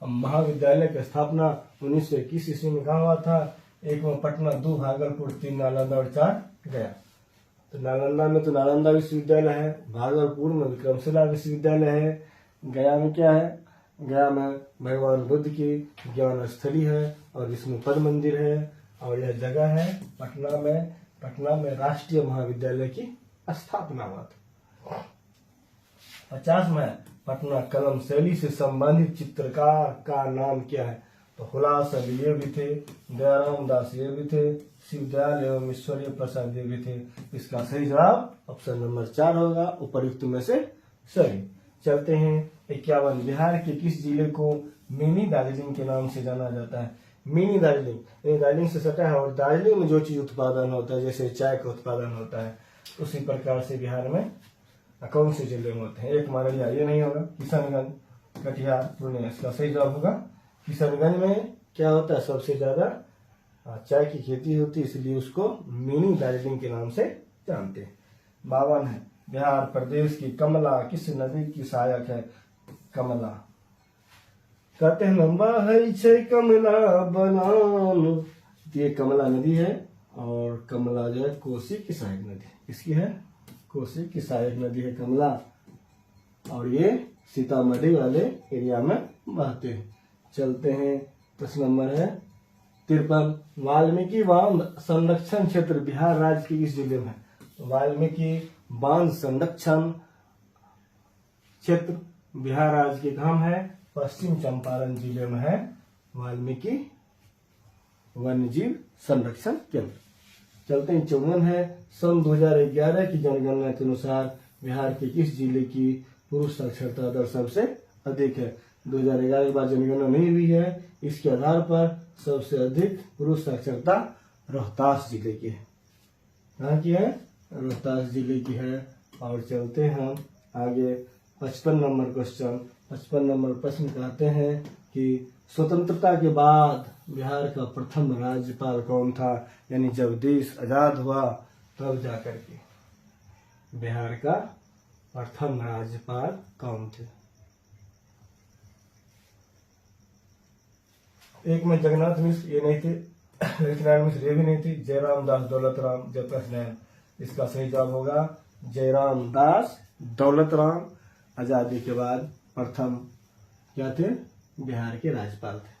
Speaker 1: महाविद्यालय की स्थापना 1921 ईस्वी में कहाँ हुआ था। 1 में पटना, 2 भागलपुर, 3 नालंदा और 4 गया। तो नालंदा में तो नालंदा विश्वविद्यालय है, भागलपुर में विक्रमशिला विश्वविद्यालय है, गया में क्या है, गया में भगवान बुद्ध की ज्ञान स्थली है और विष्णु पद मंदिर है और यह जगह है पटना में राष्ट्रीय महाविद्यालय की स्थापना हुआ था। 50 में पटना कलम शैली से संबंधित चित्रकार का नाम क्या है। तो हुलास अली ये भी थे, दयाराम दास ये भी थे, शिवदयाल एवं ईश्वरीय प्रसाद ये भी थे। इसका सही जवाब ऑप्शन नंबर 4 होगा, उपर्युक्त में से सही। चलते हैं 51, बिहार के किस जिले को मिनी दार्जिलिंग के नाम से जाना जाता है। मिनी दार्जिलिंग, दार्जिलिंग से सटा है और दार्जिलिंग में जो चीज उत्पादन होता है, जैसे चाय का उत्पादन होता है, उसी प्रकार से बिहार में कौन से जिले में होते हैं। 1 मरैया, ये नहीं होगा, किशनगंज, कटिहार, पूर्णिया। इसका सही जवाब होगा किशनगंज में क्या होता है, सबसे ज्यादा चाय की खेती होती है, इसलिए उसको मिनी दार्जिलिंग के नाम से जानते हैं। 52 है, बिहार प्रदेश की कमला किस नदी की सहायक है। कमला कहते हैं लंबा है छे कमला बनान, ये कमला नदी है और कमला जो है कोसी की सहायक नदी, इसकी है कोसी की सहायक नदी है कमला और ये सीतामढ़ी वाले एरिया में बहते हैं। चलते हैं, प्रश्न नंबर है 53, वाल्मीकि बांध संरक्षण क्षेत्र बिहार राज्य के किस जिले में है। वाल्मीकि बांध संरक्षण क्षेत्र बिहार राज्य के कहाँ है, पश्चिम चंपारण जिले में है वाल्मीकि वन्यजीव संरक्षण केंद्र। चलते हैं 54 है, सन 2011 की जनगणना के अनुसार बिहार के किस जिले की पुरुष साक्षरता दर सबसे अधिक है। 2011 के बाद जनगणना नहीं हुई है, इसके आधार पर सबसे अधिक पुरुष साक्षरता रोहतास जिले की है। कहाँ की है, रोहतास जिले की है। और चलते हैं हम आगे 55 नंबर क्वेश्चन। 55 नंबर प्रश्न कहते हैं कि स्वतंत्रता के बाद बिहार का प्रथम राज्यपाल कौन था, यानी जब देश आजाद हुआ तब जाकर के बिहार का प्रथम राज्यपाल कौन थे। 1 में जगन्नाथ मिश्र, ये नहीं थे, ललितनारायण मिश्र, ये भी नहीं थी, जयराम दास दौलत राम जयप्रकाश नारायण। इसका सही जवाब होगा जयराम दास दौलत राम आजादी के बाद प्रथम क्या थे, बिहार के राज्यपाल थे।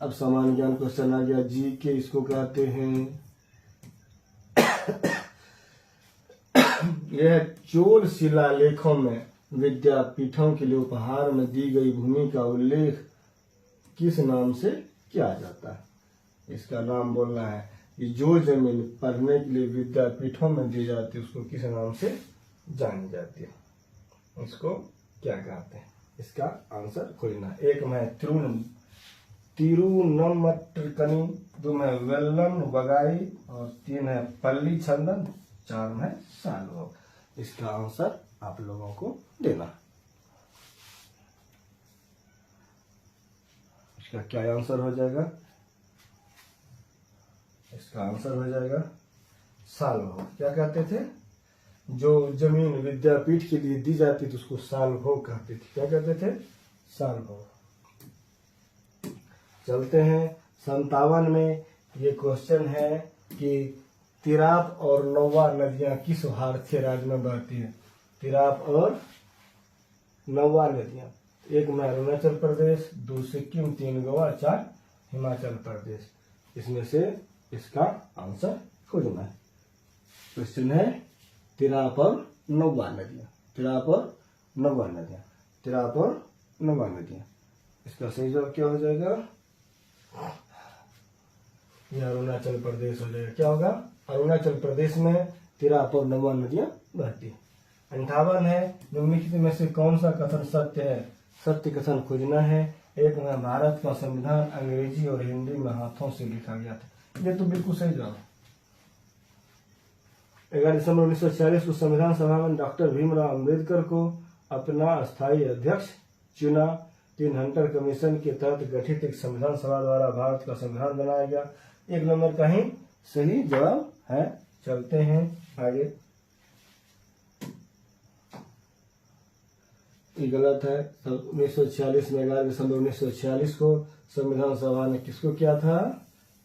Speaker 1: अब सामान्य ज्ञान क्वेश्चन आ गया, जी के इसको कहते हैं यह चोल शिलालेखों में विद्यापीठों के लिए उपहार में दी गई भूमि का उल्लेख किस नाम से किया जाता है। इसका नाम बोलना है, कि जो जमीन पढ़ने के लिए विद्यापीठों में दी जाती है उसको किस नाम से जानी जाती है, उसको क्या कहते हैं। इसका आंसर खोजना। 1 में तिरुनमट्टकनी, 2 में वेल्लन वगाई और 3 है पल्ली छंदन, 4 में सालभोग। इसका आंसर आप लोगों को देना। इसका क्या आंसर हो जाएगा, इसका आंसर हो जाएगा सालभोग। क्या कहते थे, जो जमीन विद्यापीठ के लिए दी जाती थी उसको सालभोग कहते थे। क्या कहते थे, सालभोग। चलते हैं 57 में, ये क्वेश्चन है कि तिराप और नौवा नदियां किस भारतीय राज्य में बहती है। तिराप और नौवा नदियां, 1 में अरुणाचल प्रदेश, 2 सिक्किम, 3 गोवा, 4 हिमाचल प्रदेश। इसमें से इसका आंसर खोजना है। क्वेश्चन है तिराप और नौवा नदियां, तिराप और नौवा नदियां, तिराप और नौवा नदियां। इसका सही जवाब क्या हो जाएगा, यह अरुणाचल प्रदेश हो जाएगा। क्या होगा, अरुणाचल प्रदेश में तिराप और नौवा नदियां बहती है। 58 है, निम्नलिखित में से कौन सा कथन सत्य है? सत्य कथन खोजना है। एक में भारत का संविधान अंग्रेजी और हिंदी में हाथों से लिखा गया था। ये तो बिल्कुल सही जवाब। 11 दिसंबर 1946 को संविधान सभा में डॉक्टर भीमराव अंबेडकर को अपना अस्थायी अध्यक्ष चुना। 3 हंटर कमीशन के तहत गठित एक संविधान सभा द्वारा भारत का संविधान बनाया गया। 1 नंबर का ही सही जवाब है। चलते हैं आगे। ये गलत है। 1946 में 11 दिसंबर 1946 को संविधान सभा ने किसको किया था?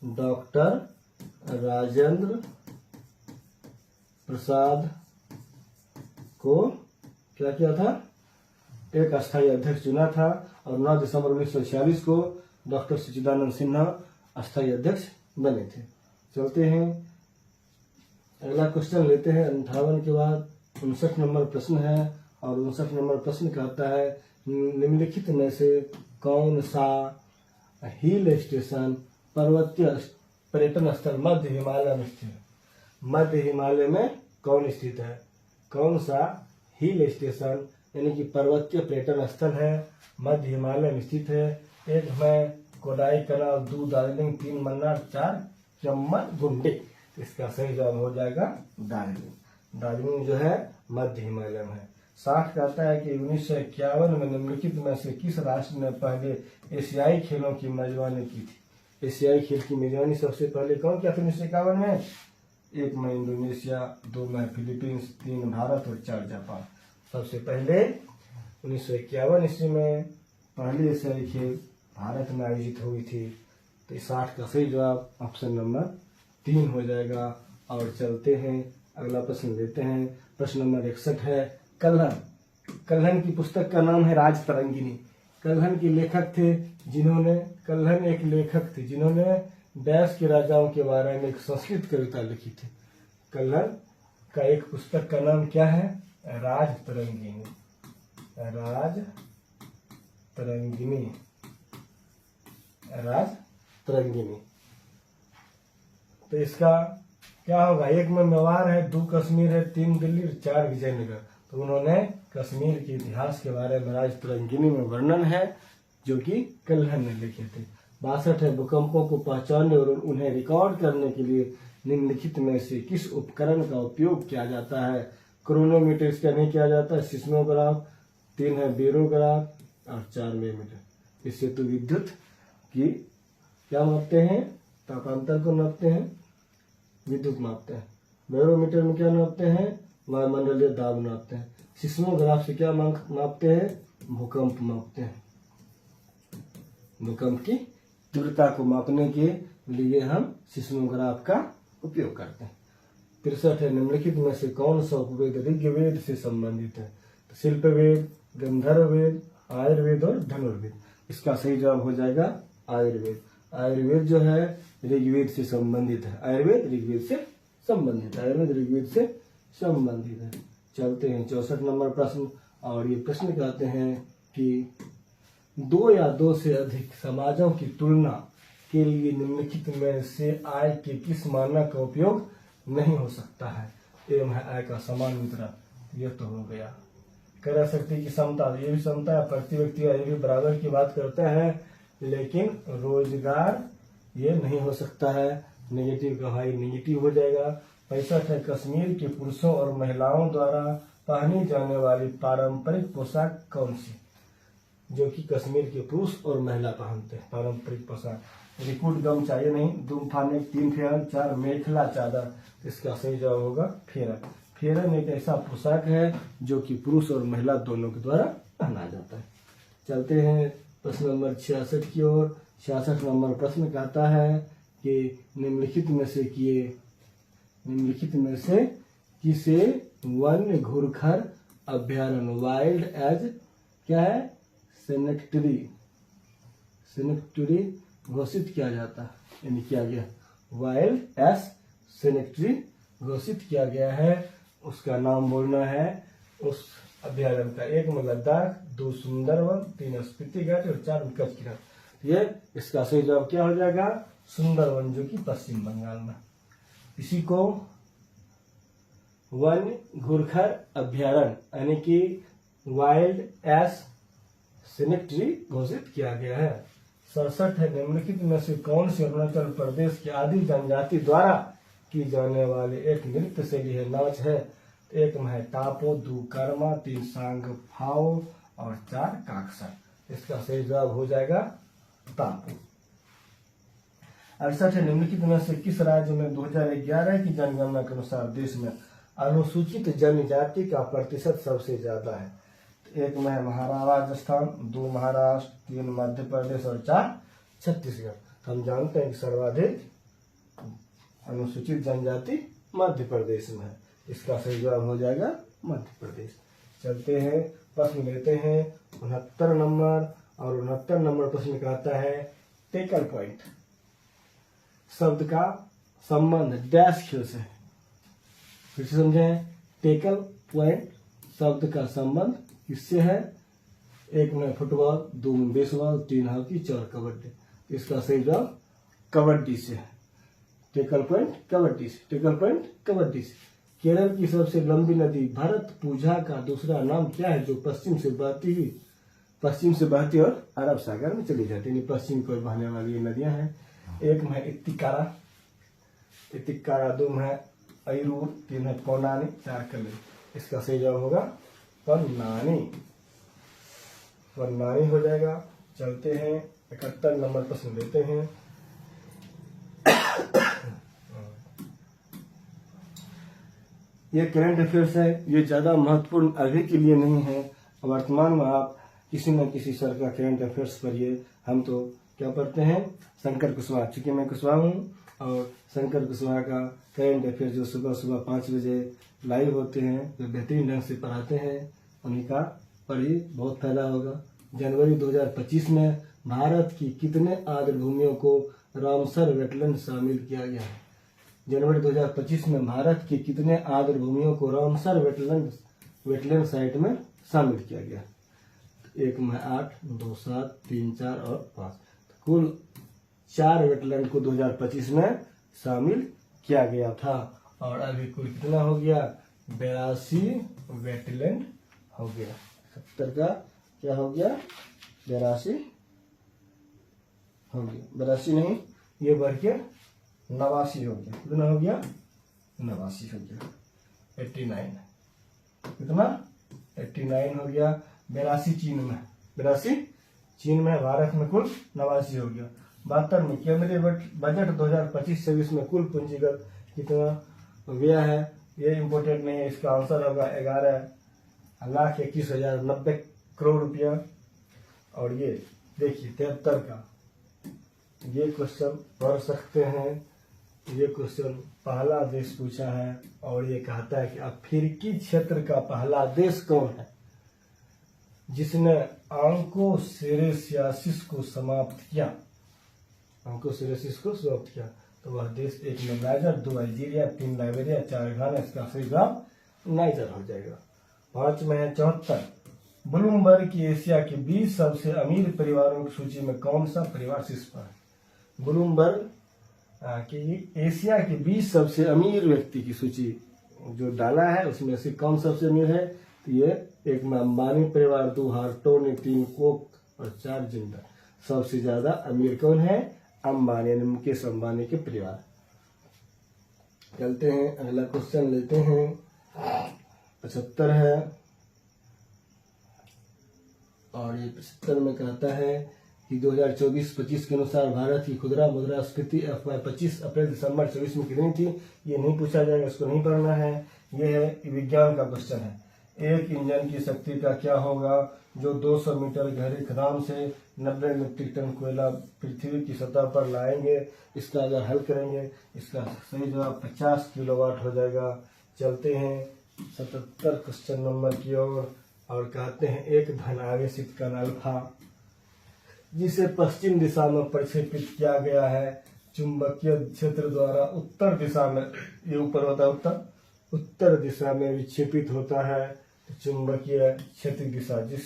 Speaker 1: डॉक्टर राजेंद्र प्रसाद को क्या किया था? एक अस्थायी अध्यक्ष चुना था। और 9 दिसंबर 1946 को डॉक्टर सच्चिदानंद सिन्हा अस्थायी अध्यक्ष बने थे। चलते हैं अगला क्वेश्चन लेते हैं। 58 के बाद 59 नंबर प्रश्न है और 59 नंबर प्रश्न कहता है निम्नलिखित में से कौन सा हिल स्टेशन पर्वतीय पर्यटन स्थल मध्य हिमालय में स्थित है? मध्य हिमालय में कौन स्थित है? कौन सा हिल स्टेशन यानी कि पर्वतीय पर्यटन स्थल है मध्य हिमालय में स्थित है? 1 में कोडाईकनाल, 2 दार्जिलिंग, 3 मन्नार, 4 जम्मू-गुंडी। इसका सही जवाब हो जाएगा दार्जिलिंग। दार्जिलिंग जो है मध्य हिमालय में है। 60 कहता है कि 1951 में निम्नलिखित में से किस राष्ट्र ने पहले एशियाई खेलों की मेजबानी की थी? एशियाई खेल की मेजबानी सबसे पहले कौन किया था 1951 में? 1 में इंडोनेशिया, 2 में फिलीपींस, 3 भारत और 4 जापान। सबसे पहले 1951 ईस्वी में पहली एशियाई खेल भारत में आयोजित हुई थी। तो 60 का सही जवाब ऑप्शन नंबर 3 हो जाएगा। और चलते हैं अगला प्रश्न लेते हैं। प्रश्न नंबर 61 है कल्हण। कल्हण की पुस्तक का नाम है राज तरंगिनी। कल्हण के लेखक थे जिन्होंने कल्हण एक लेखक थे जिन्होंने डैश के राजाओं के बारे में एक संस्कृत कविता लिखी थी। कल्हण का एक पुस्तक का नाम क्या है? राज तरंगिनी। राज तरंगिनी। राज तरंगिनी। तो इसका क्या होगा? 1 में मेवाड़ है, 2 कश्मीर है, 3 दिल्ली और 4 विजयनगर। तो उन्होंने कश्मीर के इतिहास के बारे में राज तरंगिनी में वर्णन है जो कि कल्हण ने लिखे थे। 62 है भूकंपों को पहचानने और उन्हें रिकॉर्ड करने के लिए निम्नलिखित में से किस उपकरण का उपयोग किया जाता है? क्रोनोमीटर इसका नहीं किया जाता है, सिस्मोग्राफ। 3 है बेरोग्राफ और 4 मिलीमीटर। इससे तो विद्युत की क्या मापते हैं? तापांतर को नापते हैं, विद्युत मापते हैं। बैरोमीटर में क्या नापते हैं? वायुमंडलीय दाब नापते हैं। सिस्मोग्राफ से क्या मापते हैं? भूकंप मापते हैं। भूकंप की तीव्रता को मापने के लिए हम सिस्मोग्राफ का उपयोग करते हैं। 63 है निम्नलिखित में से कौन सा उपवेद ऋग्वेद से संबंधित है? तो शिल्पवेद, गंधर्ववेद, आयुर्वेद और धनुर्वेद। इसका सही जवाब हो जाएगा आयुर्वेद। आयुर्वेद जो है ऋग्वेद से संबंधित है। आयुर्वेद ऋग्वेद से संबंधित है। आयुर्वेद ऋग्वेद से संबंधित है। चलते हैं 64 नंबर प्रश्न। और ये प्रश्न कहते हैं कि 2 या 2 से अधिक समाजों की तुलना के लिए निम्नलिखित में से आय के किस मानक का उपयोग नहीं हो सकता है? एवं है आय का समान वितरण। ये तो हो गया। क्रय शक्ति की समता, ये भी समता है। प्रति व्यक्ति ये भी बराबर की बात करता है, लेकिन रोजगार ये नहीं हो सकता है। नेगेटिव का भाई नेगेटिव हो जाएगा। 65 है कश्मीर के पुरुषों और महिलाओं द्वारा पहनी जाने वाली पारंपरिक पोशाक कौन सी? जो कि कश्मीर के पुरुष और महिला पहनते हैं पारंपरिक पोशाक। रिकुट गम चाहिए नहीं। 2 फानेक, 3 फेरन, 4 मेखला चादर। इसका सही जवाब होगा फेरन। फेरन एक ऐसा पोशाक है जो कि पुरुष और महिला दोनों के द्वारा पहना जाता है। चलते हैं प्रश्न नंबर 66 की ओर। 66 नंबर प्रश्न कहता है कि निम्नलिखित में से किसे वन्य घुरखर अभ्यारण्य वाइल्ड एज क्या है सेनेक्टरी घोषित किया जाता है, यानी किया गया। वाइल्ड एस सेनेक्टरी घोषित किया गया है। उसका नाम बोलना है उस अभ्यारण्य का। 1 में लद्दाख, 2 सुंदरवन, 3 स्पीति घाटी और 4 कच्छ की घाटी। ये इसका सही जवाब क्या हो जाएगा? सुंदरवन, जो कि पश्चिम बंगाल में। इसी को वन्य घूरखर अभ्यारण्य यानी कि वाइल्ड एस सेनेक्ट्री घोषित किया गया है। 67 है, निम्नलिखित में से कौन सी अरुणाचल प्रदेश की आदि जनजाति द्वारा की जाने वाली एक नृत्य शैली है, नाच है? तो एक में है टापो, 2 कर्मा, 3 सांग फाओ और 4 काकसर। इसका सही जवाब हो जाएगा टापो। 68 है, निम्नलिखित में से किस राज्य में 2011 की जनगणना के अनुसार देश में अनुसूचित जनजाति का प्रतिशत सबसे ज्यादा है? एक में है राजस्थान, 2 महाराष्ट्र, 3 मध्य प्रदेश और 4 छत्तीसगढ़। हम जानते हैं कि सर्वाधिक अनुसूचित जनजाति मध्य प्रदेश में है। इसका सही जवाब हो जाएगा मध्य प्रदेश। चलते हैं, प्रश्न लेते हैं 69 नंबर। और 69 नंबर प्रश्न कहता है टेकल पॉइंट शब्द का संबंध डैश खेल से है। फिर से समझें, टेकल पॉइंट शब्द का संबंध किससे है? एक में फुटबॉल, 2 में बेसबॉल, 3 हॉकी, 4 कबड्डी। इसका सही जवाब कबड्डी से है। टेकल पॉइंट कबड्डी से, टेकल पॉइंट कबड्डी से। केरल की सबसे लंबी नदी भरतपुझा का दूसरा नाम क्या है, जो पश्चिम से बहती और अरब सागर में चली जाती है? पश्चिम की ओर बहने वाली ये नदियां हैं। एक में इतिकारा, 2 में है अयूर, 3 है पौनानी, 4 कल्ले। इसका सही जवाब होगा पन्नानी हो जाएगा। चलते हैं 71 नंबर प्रश्न लेते हैं। ये करंट अफेयर्स है, ये ज्यादा महत्वपूर्ण अभी के लिए नहीं है। वर्तमान में आप किसी न किसी सर का करंट अफेयर्स पढ़िए। हम तो क्या पढ़ते हैं, शंकर कुशवाहा, चूंकि मैं कुशवाहा हूँ और शंकर कुशवाहा का करंट अफेयर जो सुबह 5 बजे लाइव होते हैं, जो बेहतरीन ढंग से पढ़ाते हैं, उन्हीं का पढ़िए, बहुत फायदा होगा। जनवरी 2025 में भारत की कितने आर्द्र भूमियों को रामसर वेटलैंड शामिल किया गया है? जनवरी 2025 में भारत की कितने आर्द्र भूमियों को रामसर वेटलैंड साइट में शामिल किया गया? एक में 8, 2, 7, 3, 4 और 5। कुल 4 वेटलैंड को 2025 में शामिल किया गया था। और अभी कुल कितना हो गया? 82 वेटलैंड हो गया। 70 का क्या हो गया? 82 हो गया। 82 नहीं, ये बढ़ के 89 हो गया। कितना हो गया? 89 हो गया। 89 कितना? 89 हो गया। 82 चीन में, 82 चीन में, भारत में कुल 89 हो गया। 72 में केंद्रीय बजट 2025-26 में कुल पूंजीगत कितना व्यय है? ये इम्पोर्टेंट नहीं है, इसका आंसर होगा 11,21,090 करोड़ रुपया। और ये देखिए 73 का ये क्वेश्चन पढ़ सकते हैं। ये क्वेश्चन पहला देश पूछा है और ये कहता है कि अफ्रीकी क्षेत्र का पहला देश कौन है जिसने आंकोसेरेसियासिस को समाप्त किया? आंकोसेरेसिस को समाप्त किया तो वह देश, एक में नाइजर, 2 अल्जीरिया, 3 लाइबेरिया, 4 घाना। इसका सही जवाब नाइजर हो जाएगा। 5 में है 74, ब्लूमबर्ग की एशिया के 20 सबसे अमीर परिवारों की सूची में कौन सा परिवार शीर्ष पर है? ब्लूमबर्ग की एशिया के 20 सबसे अमीर व्यक्ति की सूची जो डाला है उसमें से कौन सबसे अमीर है? तो ये एक में अंबानी परिवार, 2 हार्टोनी, 3 कोक और 4 जिंदल। सबसे ज्यादा अमीर कौन है? अंबानी, मुकेश अंबानी के परिवार। चलते हैं अगला क्वेश्चन लेते हैं। 75 है और ये 75 में कहता है कि 2024-25 के अनुसार भारत की खुदरा मुद्रास्फीति FY 25 अप्रैल दिसंबर 24 में कितनी थी? ये नहीं पूछा जाएगा, इसको नहीं पढ़ना है। ये है विज्ञान का क्वेश्चन है। एक इंजन की शक्ति का क्या होगा जो 200 मीटर गहरी खदान से 90 मीट्रिक टन कोयला पृथ्वी की सतह पर लाएंगे? इसका अगर हल करेंगे, इसका सही जवाब 50 किलोवाट हो जाएगा। चलते हैं 77 क्वेश्चन नंबर की ओर और कहते हैं एक धनावेशित कण अल्फा जिसे पश्चिम दिशा में प्रक्षेपित किया गया है चुंबकीय क्षेत्र द्वारा उत्तर दिशा में, ये ऊपर होता है उत्तर दिशा में विक्षेपित होता है। तो चुंबकीय क्षेत्र दिशा जिस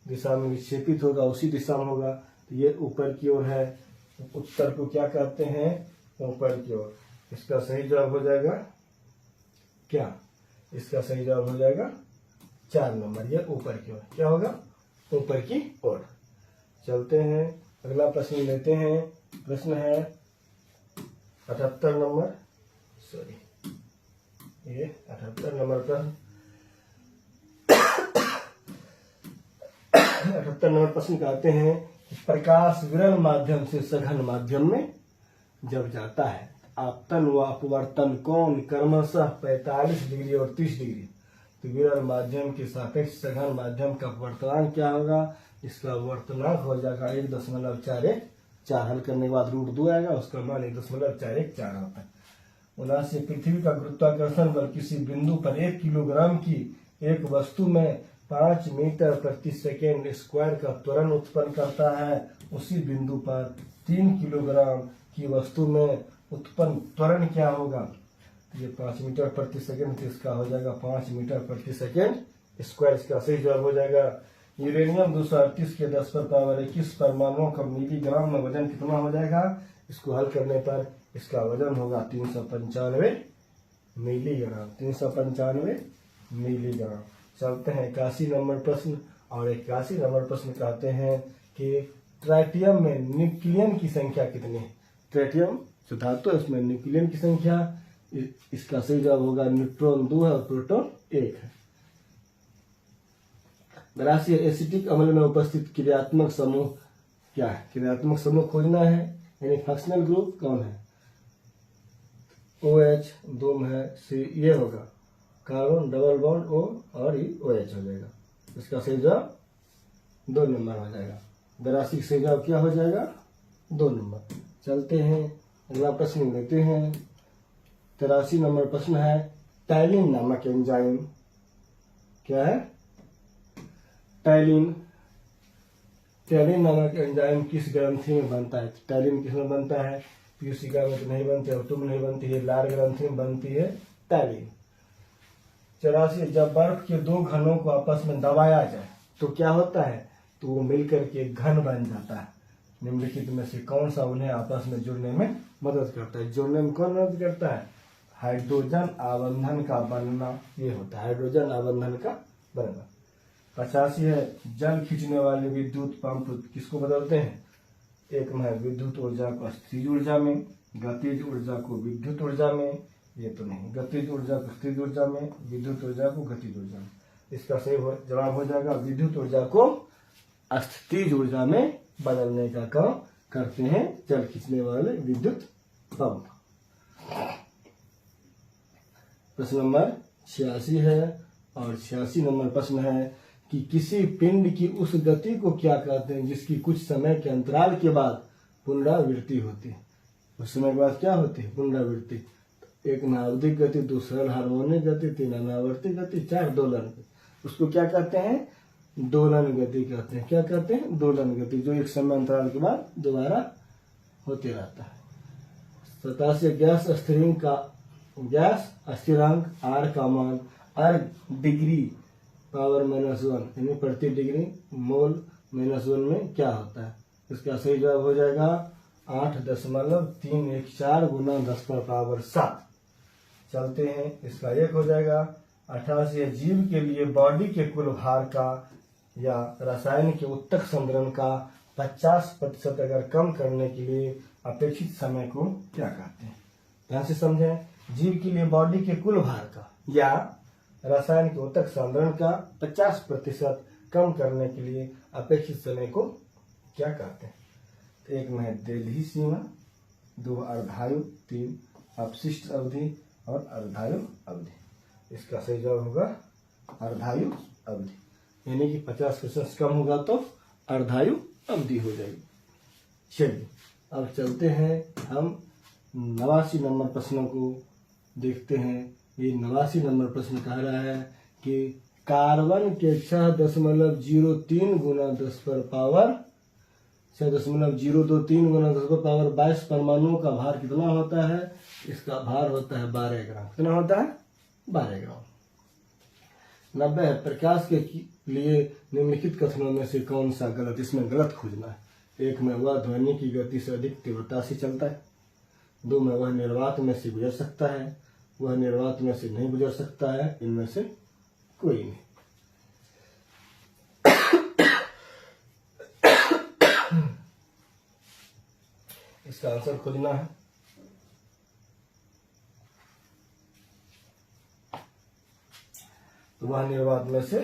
Speaker 1: दिशा में विक्षेपित होगा उसी दिशा में होगा। तो ये ऊपर की ओर है, उत्तर को क्या कहते हैं? ऊपर की ओर। इसका सही जवाब हो जाएगा क्या? इसका सही जवाब हो जाएगा 4 नंबर। यह ऊपर की ओर, क्या होगा, ऊपर की ओर। चलते हैं अगला प्रश्न लेते हैं। प्रश्न है 78 नंबर, सॉरी ये 78 नंबर प्रश्न। 78 नंबर प्रश्न कहते हैं कि प्रकाश विरल माध्यम से सघन माध्यम में जब जाता है, आपतन व अपवर्तन कोण क्रमशः 45 डिग्री और 30 डिग्री। तो विरल माध्यम के सापेक्ष सघन माध्यम का अपवर्तनांक क्या होगा, इसका अपवर्तनांक हो जाएगा 1.414। हल करने के बाद √2 आएगा, उसका मान 1.414 होता है। 79 पृथ्वी का गुरुत्वाकर्षण बल किसी बिंदु पर 1 किलोग्राम की एक वस्तु में 5 मीटर प्रति सेकेंड स्क्वायर का त्वरण उत्पन्न करता है। उसी बिंदु पर 3 किलोग्राम की वस्तु में उत्पन्न त्वरण क्या होगा। ये 5 मीटर प्रति सेकेंड, तो इसका हो जाएगा 5 मीटर प्रति सेकेंड स्क्वायर। इसका सही जवाब हो जाएगा यूरेनियम 238 के 10⁻21 परमाणुओं का मिलीग्राम में वजन कितना हो जाएगा। इसको हल करने पर इसका वजन होगा 395 मिलीग्राम, 395 मिलीग्राम। चलते हैं 81 नंबर प्रश्न। और 81 नंबर प्रश्न कहते हैं कि ट्राइटियम में न्यूक्लियन की संख्या कितनी है। ट्राइटियम जो धातु है उसमें न्यूक्लियन की संख्या, इसका सही जवाब होगा न्यूट्रॉन 2 है और प्रोटॉन 1 है। 82 एसिटिक अम्ल में उपस्थित क्रियात्मक समूह क्या है। क्रियात्मक समूह खोजना है, यानी फंक्शनल ग्रुप कौन है। OH 2 में है, ये होगा कार्बन डबल बॉन्ड O और ये OH हो जाएगा। इसका सही जवाब 2 नंबर हो जाएगा। 82 सही जवाब क्या हो जाएगा, 2 नंबर। चलते हैं अगला प्रश्न लेते हैं। 83 नंबर प्रश्न है टाइलिन नामक एंजाइम क्या है। टाइलिन नामक एंजाइम किस ग्रंथि में बनता है। टाइलिन किस में बनता है, पीयूषिका में तो नहीं बनती, ऑटो में नहीं बनती है, लाल ग्रंथि में बनती है टाइलिन। 84 जब बर्फ के 2 घनों को आपस में दबाया जाए तो क्या होता है, तो वो मिलकर के घन बन जाता है। निम्नलिखित में से कौन सा उन्हें आपस में जुड़ने में मदद करता है। जुड़ने में कौन मदद करता है, हाइड्रोजन आबंधन का बनना, ये होता है हाइड्रोजन आबंधन का बनना। 85 है जल खींचने वाले विद्युत पंप किसको बदलते हैं। एक में है विद्युत ऊर्जा को स्थिर ऊर्जा में, गतिज ऊर्जा को विद्युत ऊर्जा में, ये तो नहीं, गतिज ऊर्जा को स्थिर ऊर्जा में, विद्युत ऊर्जा को गतिज ऊर्जा में। इसका सही जवाब हो जाएगा विद्युत ऊर्जा को स्थिर ऊर्जा में बदलने का काम करते हैं जल खींचने वाले विद्युत पंप। प्रश्न नंबर 86 है और 86 नंबर प्रश्न है कि किसी पिंड की उस गति को क्या कहते हैं जिसकी कुछ समय के अंतराल के बाद पुनरावृत्ति होती है। उस समय के बाद क्या होती है, पुनरावृत्ति। एक नावधिक गति, 2 सरल हार्मोनिक गति, 3 अनावर्ती गति, 4 दोलन गति। उसको क्या कहते हैं, दोलन गति कहते हैं। क्या कहते हैं, दोलन गति, जो एक समय अंतराल के बाद दोबारा होते रहता है। 87 गैस स्थिरांक R का मान डिग्री पावर -1 यानी प्रति डिग्री मोल -1 में क्या होता है। इसका सही जवाब हो जाएगा 8.314 गुना 10⁻7। चलते हैं, इसका 1 हो जाएगा। 88 जीव के लिए बॉडी के कुल भार का या रसायन के उत्तक संद्रण का 50% अगर कम करने के लिए अपेक्षित समय को क्या कहते हैं। ध्यान से समझें, जीव के लिए बॉडी के कुल भार का या रसायन के उत्तक संद्रण का 50% कम करने के लिए अपेक्षित समय को क्या कहते हैं। तो एक में है देलही सीमा, 2 अर्धायु, 3 अपशिष्ट अवधि और अर्धायु अवधि। इसका सही जवाब होगा अर्धायु अवधि, यानी कि 50% कम होगा तो अर्धायु अवधि हो जाएगी। चलिए अब चलते हैं हम 89 नंबर प्रश्नों को देखते हैं। ये 89 नंबर प्रश्न कह रहा है कि कार्बन के 6.023 गुना 6.023 गुना 10⁻22 परमाणुओं का भार कितना होता है। इसका भार होता है 12 ग्राम। कितना होता है, 12 ग्राम। 90 है प्रकाश के लिए निम्नलिखित कथनों में से कौन सा गलत, इसमें गलत खोजना है। 1 में वह ध्वनि की गति से अधिक तीव्रता से चलता है। 2 में वह निर्वात में से गुजर सकता है। वह निर्वात में से नहीं गुजर सकता है। इनमें से कोई नहीं। इसका आंसर खोजना है। तो वह निर्वात में से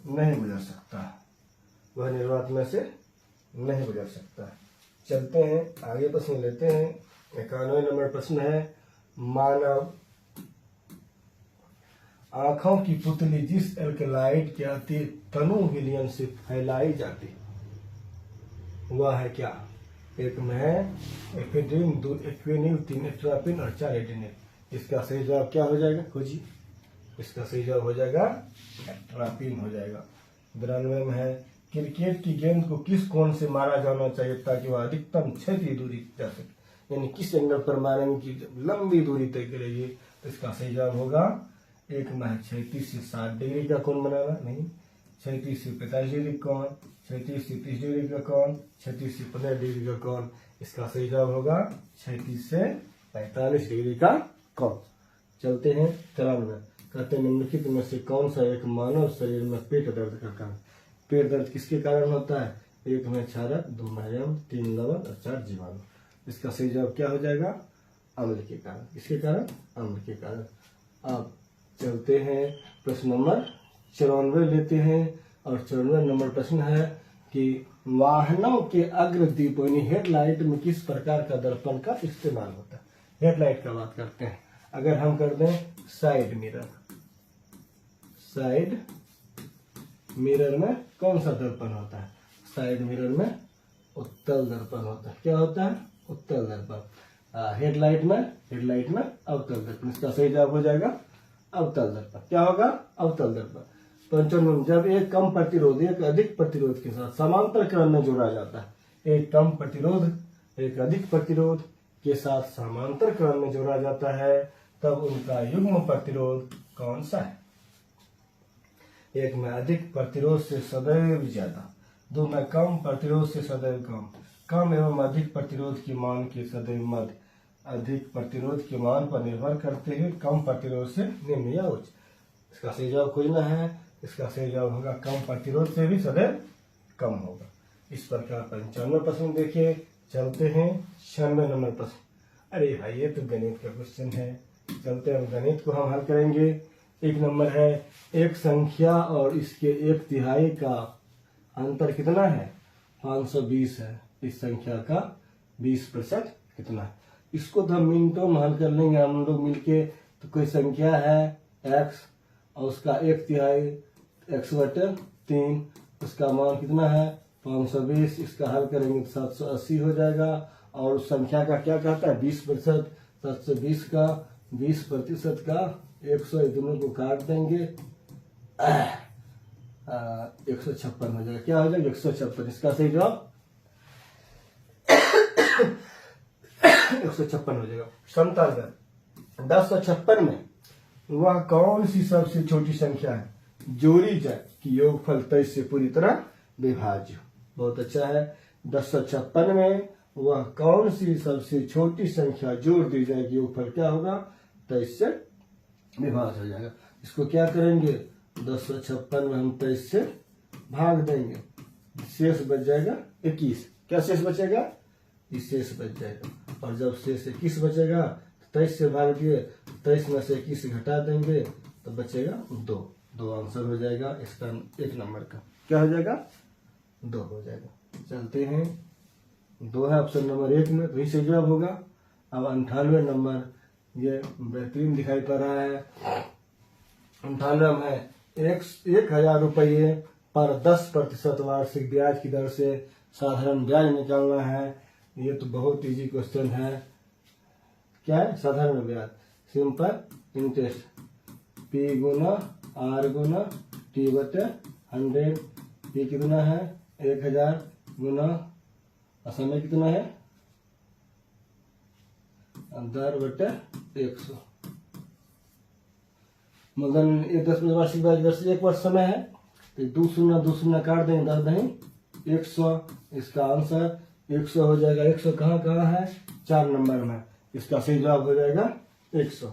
Speaker 1: नहीं गुजर सकता, वह निर्वात में से नहीं गुजर सकता। चलते हैं आगे, प्रश्न लेते हैं। 91 नंबर प्रश्न है, मानव आंखों की पुतली जिस एल्कलाइड के अति तनु विलयन से फैलाई जाती वह है क्या? एक में है एफेड्रिन, 2 एक्वेनिल, 3 एट्रापिन और 4 एडेनिल। इसका सही जवाब क्या हो जाएगा? खोजिए। इसका सही जवाब हो जाएगा एट्रापिन हो जाएगा। 92 में है, क्रिकेट की गेंद को किस कोण से मारा जाना चाहिए ताकि वह अधिकतम क्षैतिज दूरी जा सके, यानी किस एंगल पर मारेंगे कि लंबी दूरी तय करेगी। तो इसका सही जवाब होगा, एक में है 36 से 60 डिग्री का कोण बनाना, नहीं 36 से 45 डिग्री कोण, 36 से 30 डिग्री का कोण, 36 से 15 डिग्री का कोण। इसका सही जवाब होगा 36 से 45 डिग्री का कोण। चलते हैं 93। कहते हैं निम्नलिखित में से कौन सा एक मानव शरीर में पेट दर्द का कारण? पेट दर्द किसके कारण होता है? एक में क्षारक, 2 में यम, 3 लवण और 4 जीवाणु। इसका सही जवाब क्या हो जाएगा? अम्ल के कारण। किसके कारण? अम्ल के कारण। अब चलते हैं प्रश्न नंबर 94 लेते हैं। और 94 नंबर प्रश्न है कि वाहनों के अग्रदीप यानी हेडलाइट में किस प्रकार का दर्पण का इस्तेमाल होता है? हेडलाइट का बात करते हैं। अगर हम कर दें साइड मिरर, साइड मिरर में कौन सा दर्पण होता है? साइड मिरर में उत्तल दर्पण होता है। क्या होता है? उत्तल दर्पण। हेडलाइट में अवतल दर्पण। इसका सही जवाब हो जाएगा अवतल दर्पण। क्या होगा? अवतल दर्पण। 95, जब एक कम प्रतिरोध एक अधिक प्रतिरोध के साथ समांतर क्रम में जोड़ा जाता है, एक कम प्रतिरोध एक अधिक प्रतिरोध के साथ समांतर क्रम में जोड़ा जाता है, तब उनका युग्म प्रतिरोध कौन सा है? एक में अधिक प्रतिरोध से सदैव ज्यादा, 2 में कम प्रतिरोध से सदैव कम, कम एवं अधिक प्रतिरोध की मान के सदैव मध्य, अधिक प्रतिरोध के मान पर निर्भर करते हुए कम प्रतिरोध से निम्न या उच्च। इसका सही जवाब खोजना है। इसका सही जवाब होगा कम प्रतिरोध से भी सदैव कम होगा। इस प्रकार 95 प्रश्न देखिए। चलते हैं 96 नंबर प्रश्न। अरे भाई ये तो गणित का क्वेश्चन है। चलते हैं गणित को हम हल करेंगे। 1 नंबर है, एक संख्या और इसके 1/3 का अंतर कितना है? 520 है। इस संख्या का 20% कितना है? इसको तो हम मिनटों में हल कर लेंगे हम लोग मिलके। तो कोई संख्या है x और उसका 1/3 x/3, उसका मान कितना है? 520। इसका हल करेंगे तो 780 हो जाएगा। और उस संख्या का क्या कहता है? 20%। 720 का 20% का 100, दोनों को काट देंगे 156 हो जाएगा। क्या हो जाएगा? 156। इसका सही जवाब 156 हो जाएगा। समता दर 1056 में वह कौन सी सबसे छोटी संख्या है? जोड़ी जाए कि योगफल 23 से पूरी तरह विभाज्य। बहुत अच्छा है। 1056 में वह कौन सी सबसे छोटी संख्या जोड़ दी जाएगी योगफल क्या होगा? 23 से विभाज्य हो जाएगा। इसको क्या करेंगे? 1056 में हम 23 से भाग देंगे, शेष बच जाएगा 21। क्या शेष बचेगा? शेष बच जाएगा। और जब शेष 21 बचेगा तो 23 से भाग दिए, 23 में से 21 घटा देंगे तो बचेगा 2 आंसर हो जाएगा इसका 1 नंबर का। क्या हो जाएगा? 2 हो जाएगा। चलते हैं 2 है ऑप्शन नंबर 1 में, तो ही सही जवाब होगा। अब 98 नंबर, ये बेहतरीन दिखाई पड़ रहा है। 98 में 1000 रुपये पर 10% वार्षिक ब्याज की दर से साधारण ब्याज निकालना है। ये तो बहुत इजी क्वेश्चन है। क्या है? साधारण ब्याज, सिंपल इंटरेस्ट, P गुना R गुना T/100। P कितना है? 1000 गुना समय कितना है? दर/100। मतलब ये 10 वार्षिक ब्याज दर से 1 वर्ष समय है, तो 2 शून्य काट देंगे, 10 नहीं 100। इसका आंसर 100 हो जाएगा। 100 कहाँ है? 4 नंबर में। इसका सही जवाब हो जाएगा 100।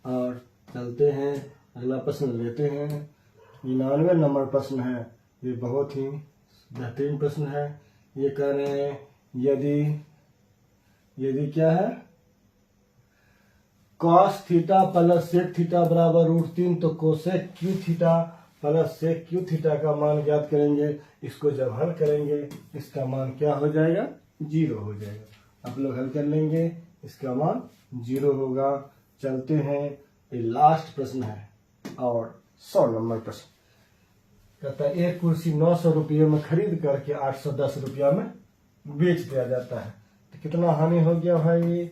Speaker 1: और चलते हैं, अगला प्रश्न लेते हैं। 99 नंबर प्रश्न है, ये बहुत ही बेहतरीन प्रश्न है। ये कह रहे हैं यदि क्या है, cos theta plus sec theta बराबर √3, तो cosec cube theta plus sec cube theta का मान ज्ञात करेंगे। इसको जब हल करेंगे इसका मान क्या हो जाएगा, 0 हो जाएगा। आप लोग हल कर लेंगे, इसका मान 0 होगा। चलते हैं, ये लास्ट प्रश्न है और 100 नंबर प्रश्न। कहता है एक कुर्सी 900 रुपये में खरीद करके 810 रुपया में बेच दिया जाता है, तो कितना हानि हो गया भाई?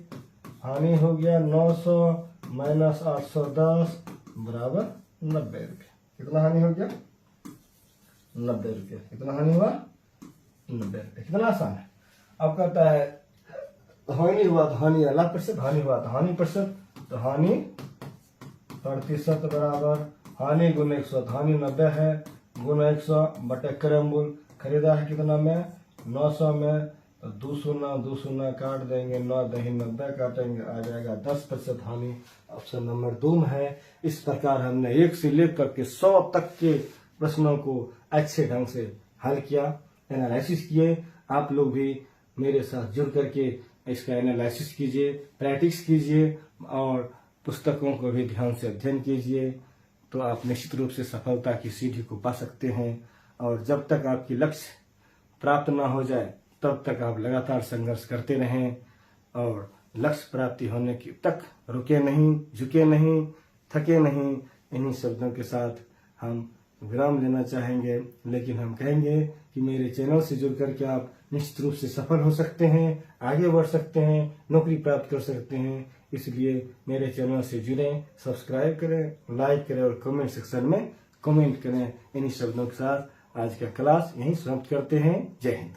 Speaker 1: हानि हो गया 900 माइनस 810 बराबर 90 रुपये। कितना हानि हो गया? 90 रुपये। कितना हानि हुआ? 90 रुपये। कितना आसान है। अब कहता है हानि हुआ तो हानि अलग प्रतिशत, हानि हुआ तो हानि प्रतिशत, तो हानि प्रतिशत बराबर हानि गुना 100, हानि 90 है गुना 100 बटे क्रममूल। खरीदा है कितना में? 900 में, तो 2 शून्य काट देंगे, 9 दही 90 काटेंगे, आ जाएगा 10% हानि। ऑप्शन नंबर 2 में है। इस प्रकार हमने 1 से लेकर के 100 तक के प्रश्नों को अच्छे ढंग से हल किया, एनालिसिस किए। आप लोग भी मेरे साथ जुड़ करके इसका एनालिसिस कीजिए, प्रैक्टिस कीजिए और पुस्तकों को भी ध्यान से अध्ययन कीजिए, तो आप निश्चित रूप से सफलता की सीढ़ी को पा सकते हैं। और जब तक आपकी लक्ष्य प्राप्त ना हो जाए तब तक आप लगातार संघर्ष करते रहें और लक्ष्य प्राप्ति होने की तक रुके नहीं, झुके नहीं, थके नहीं। इन्हीं शब्दों के साथ हम विराम लेना चाहेंगे, लेकिन हम कहेंगे कि मेरे चैनल से जुड़ करके आप निश्चित रूप से सफल हो सकते हैं, आगे बढ़ सकते हैं, नौकरी प्राप्त कर सकते हैं। इसलिए मेरे चैनल से जुड़ें, सब्सक्राइब करें, लाइक करें और कमेंट सेक्शन में कमेंट करें। इन्हीं शब्दों के साथ आज का क्लास यहीं समाप्त करते हैं। जय हिंद।